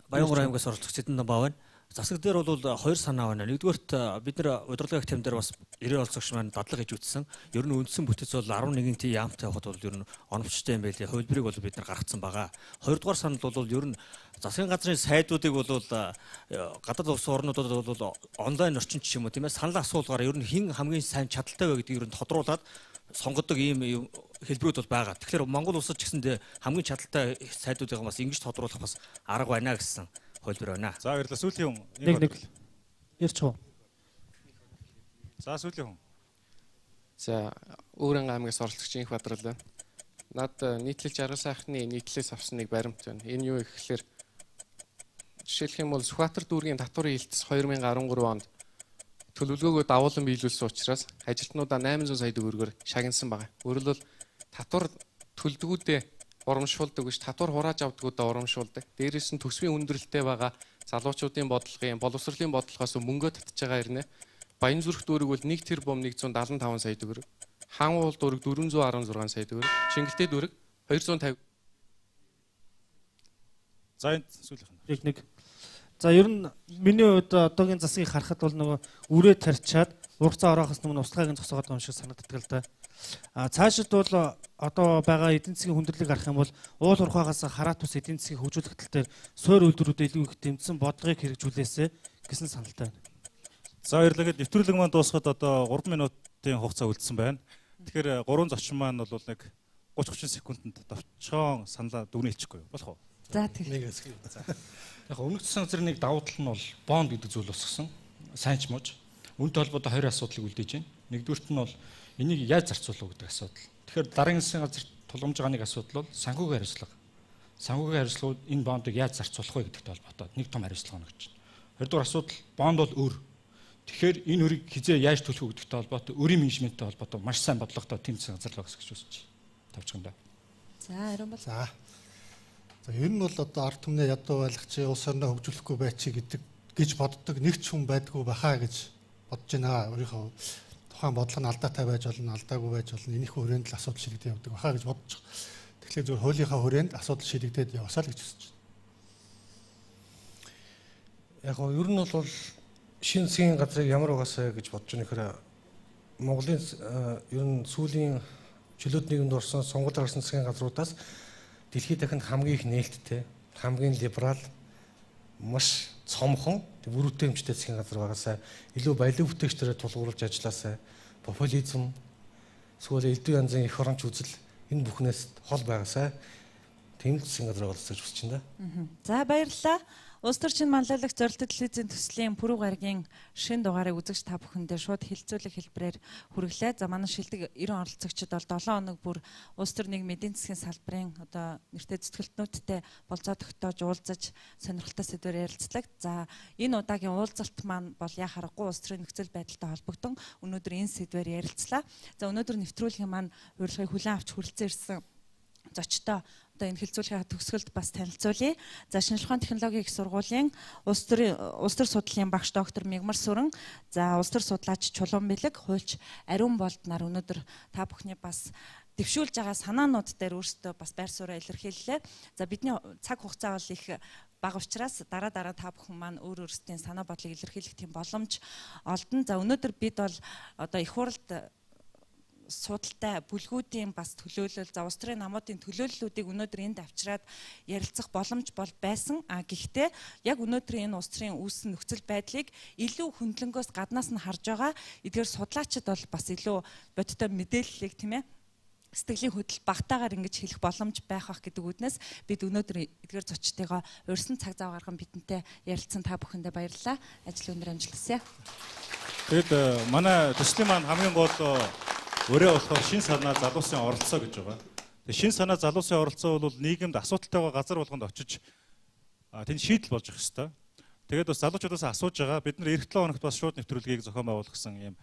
S8: Баянгур аймгаас оролцогч Эдэн Баа байна. Засаг дээр бол 2 санаа байна. Нэгдүгээрт бид нар удирдлагын тем дээр бас 90 оролцогч маань дадлага хийж үтсэн. Ер нь үндсэн бүтэц бол 11 тий яамтай явахд бол ер нь оновчтой юм байлээ. Хувилбарыг бол бид нар гаргацсан байгаа. Хоёрдугаар санал бол ер нь засгийн газрын сайдуудыг бол гадаад улс орнуудад бол онлайн орчин ч юм уу тийм ээ санал асуулгаар ер нь хэн хамгийн сайн чадaltaй вэ гэдгийг ер нь тодруулаад сонгодог ийм хэлбэрүүд бол байгаа. Тэгэхээр Монгол улсад ч гэсэндээ хамгийн чадaltaй сайдуудыг бас ингэж тодруулах бас арга байна гэсэн хөлбөр байна.
S2: За баярлалаа. Сүүлийн хүн.
S22: Нэг ярьчих уу?
S2: За сүүлийн хүн.
S24: За
S9: Өөрөнгө аймгаас оролцогч Инх Бадрал байна. Над нийтлэл жаргал сайхны нийтлэлээс авсан нэг баримт байна. Энэ юу гэхээр жишээлх юм бол Сүхбаатар дүүргийн татварын хилтс 2013 онд төлөвлөгөөгөө давуулан биелүүлсэн учраас ажилтнуудаа 800 сая төгрөгөөр шагнасан байна. Өөрөлдвөл татвар төлдгүүдээ урамшуулдаг биш, татвар хурааж авдгуудаа урамшуулдаг. Дээрээс нь төсвийн хүндрэлтэй байгаа залуучуудын бодлогын, боловсролын бодлогоос мөнгөө татж байгаа хэрнээ. Баянзүрх дүүрэг бол 1 тэрбум 175 сая төгрөг. Хаануул дүүрэг 416 сая төгрөг. Шингэлтэй дүүрэг 250.
S2: За энэ сүүлийнх
S13: нэг. За ер нь миний хувьд одоогийн засгийг харахад бол нөгөө үрээ тарьчаад ургацаа ороохоос өмнө услахыг зогсоогоод байгаа юм шиг санагддаг л да. Цаашид бол одоо байгаа эдийн засгийн хүндрэлийг харах юм бол уул уурхаагаас хараат ус эдийн засгийг хөгжүүлэх тал дээр суур үйлдвэрүүдэд илүү их дэмжсэн бодлогыг хэрэгжүүлээсэ гэсэн саналтай байна.
S2: За баярлалаа. Нэвтрүүлэг маань дуусахад одоо 3 минутын хугацаа үлдсэн байна. Тэгэхээр 3 зочин маань бол нэг 30-30 секундэд товчхон саналаа дүгнээ хэлчихгүй юу? Болох уу?
S1: За тийм.
S12: Яг өмнөх засгийн газрын нэг давуу тал нь бол бонд гэдэг зүйл босгосон. Сайн ч мууж. Үүнтэй холбоотой 2 асуудлыг үлдээж байна. Нэгдүгürt нь бол энийг яаж зарцуулах гэдэг асуудал. Тэгэхээр дараагийн засгийн газар тулгамж байгаа нэг асуудал бол санхүүгийн хариуцлага. Санхүүгийн хариуцлагууд энэ бондыг яаж зарцуулах вэ гэдэгтэй холбоотой нэг том хариуцлага өгч байна. Хоёрдугаар асуудал бонд бол өр. Тэгэхээр энэ өрийг хизээ яаж төлөх вэ гэдэгтэй холбоотой өрийн менежменттэй холбоотой маш сайн бодлоготой тэм засгийн газар л багс гэж үзэж байна. Тавчгандаа.
S1: За ариун бол.
S10: За ер нь бол одоо ард түмнээ ядуу байлгач улс орноо хөгжүүлэхгүй байчи гэдэг гэж боддог нэг ч хүн байдгүй бахаа гэж бодож байна. Өөрийнхөө тухайн бодлого нь алдаатай байж болно, алдаагүй байж болно. Энийхүү хүрээнд л асуудал шийдэгдэж явдаг бахаа гэж бодож байгаа. Тэгэхээр зөвхөн хуулийнхаа хүрээнд асуудал шийдэгдээд явсаа л гэж хүсэж байна.
S11: Яг нь ер нь бол шинэ засгийн газрыг ямар угаасаа гэж бодож байна гэхээр Монголын ер нь сүүлийн чөлөөт нийгэмд орсон сонгуульд гарсан засгийн газруудаас дэлхийд дахинд хамгийн их нээлттэй, хамгийн либерал, маш цомхон, бүрүүтэй хэмжтэй засгийн газар байгаасаа илүү баялаг бүтээгчдэрээ тулгуурлаж ажилласаа популизм, эсвэл элдв янзын эх оронч үзэл энэ бүхнээс хол байгаасаа тийм засгийн газар боловсрож хүсэж байна.
S1: За баярлалаа. Улс төрчин манлайлагч зорилттой телевизийн төслийн пүрэв гарагийн шинэ дугаарыг үзэгч та бүхэндээ шууд хилцүүлэг хэлбэрээр хүргэлээ. За манай шилдэг 90 оролцогчид бол 7 хоног бүр улс төр нийгмийн эдийн засгийн салбарын одоо нэртэй зүтгэлтнүүдтэй болцоо тогтоож уулзаж сонирхолтой сэдвээр ярилцлаа. За энэ удаагийн уулзалт маань бол яа харахгүй улс төрийн нөхцөл байдалтай холбогдсон өнөөдөр энэ сэдвээр ярилцлаа. За өнөөдөр нэвтрүүлгийн маань урилгыг хүлээн авч хүрэлцэн ирсэн зочтой одоо энэ хэлцүүлгийн төгсгөлд бас танилцуулъя. За шинжлэх ухааны технологийн их сургуулийн улс төр судлалын багш доктор Мигмар Сүрэн, за улс төр судлаач Чулуун Бэлэг, хуульч Ариун Болд нар өнөөдөр та бүхний бас дэвшүүлж байгаа санаанууд дээр өөрсдөө бас байр сууриа илэрхийллээ. За бидний цаг хугацаа бол их бага учраас дараа та бүхэн маань өөр өөрсдийн санаа бодлыг илэрхийлэх тийм боломж олдно. За өнөөдөр бид бол одоо их хурлд судалтай бүлгүүдийн бас төлөөлөл, за улс төрийн намуудын төлөөллүүдийг өнөөдөр энд авчираад ярилцах боломж бол байсан. Гэхдээ яг өнөөдөр энэ улс төрийн үүссэн нөхцөл байдлыг илүү хөндлөнгөөс гаднаас нь харж байгаа. Эдгээр судлаачид бол бас илүү бодиттой мэдээллийг тийм ээ сэтгэлийн хөдлөл багтаагаар ингэж хэлэх боломж байх бах гэдэг үднээс бид өнөөдөр эдгээр зочдтойгоо урьдсан цаг зав гарган бидэнтэй ярилцсан та бүхэндээ баярлалаа. Ажил өндөр амжилт хүсье.
S2: Тэгэд манай төслийн маань хамгийн гол өөрөө болохоор шин санаа залуусын оролцоо гэж байгаа. Тэгээ шин санаа залуусын оролцоо бол нийгэмд асуудалтай байгаа газар болгонд очиж тэнд шийдэл болж их хэвээр. Тэгээд бас залуучуудаас асууж байгаа. Бид нар эх 7 хоногт бас шууд нэвтрүүлгийг зохион байгуулсан юм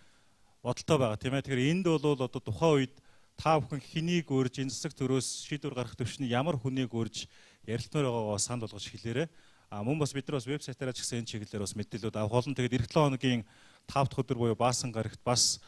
S2: бодолтой байгаа тийм ээ. Тэгэхээр энд бол одоо тухайн үед та бүхэн хэнийг өөрж энэ засаг төрөөс шийдвэр гаргах төвшний ямар хүнийг өөрж ярилцмаар байгаагаа санал болгож хэлээрэй. Мөн бас бид нар бас вебсайтаараа ч гэсэн энэ чиглэлээр бас мэдээлэлүүд авах болно. Тэгээд эх 7 хоногийн 5 дахь өдөр буюу баасан гарагт бас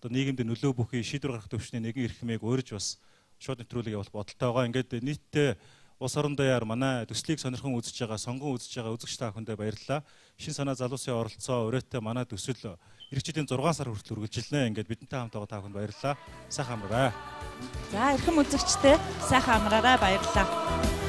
S2: одоо нийгэмд нөлөө бүхий шийдвэр гаргах төвшний нэгэн эрх хэмээг өөрж бас шууд нэвтрүүлэг явуулах бодолтой байгаа. Ингээд нийтдээ улс орон даяар манай төслийг сонирхон үзэж байгаа, сонгон үзэж байгаа үзэгч та бүхэндээ баярлалаа. Шин санаа залуусын оролцоо өрөөтэй манай төсөл иргэжлийн 6 сар хүртэл үргэлжилнэ. Ингээд бидэнтэй хамт байгаа та бүхэнд баярлалаа. Сайхан амраарай.
S1: За эрхэм үзэгчтэй сайхан амраарай. Баярлалаа.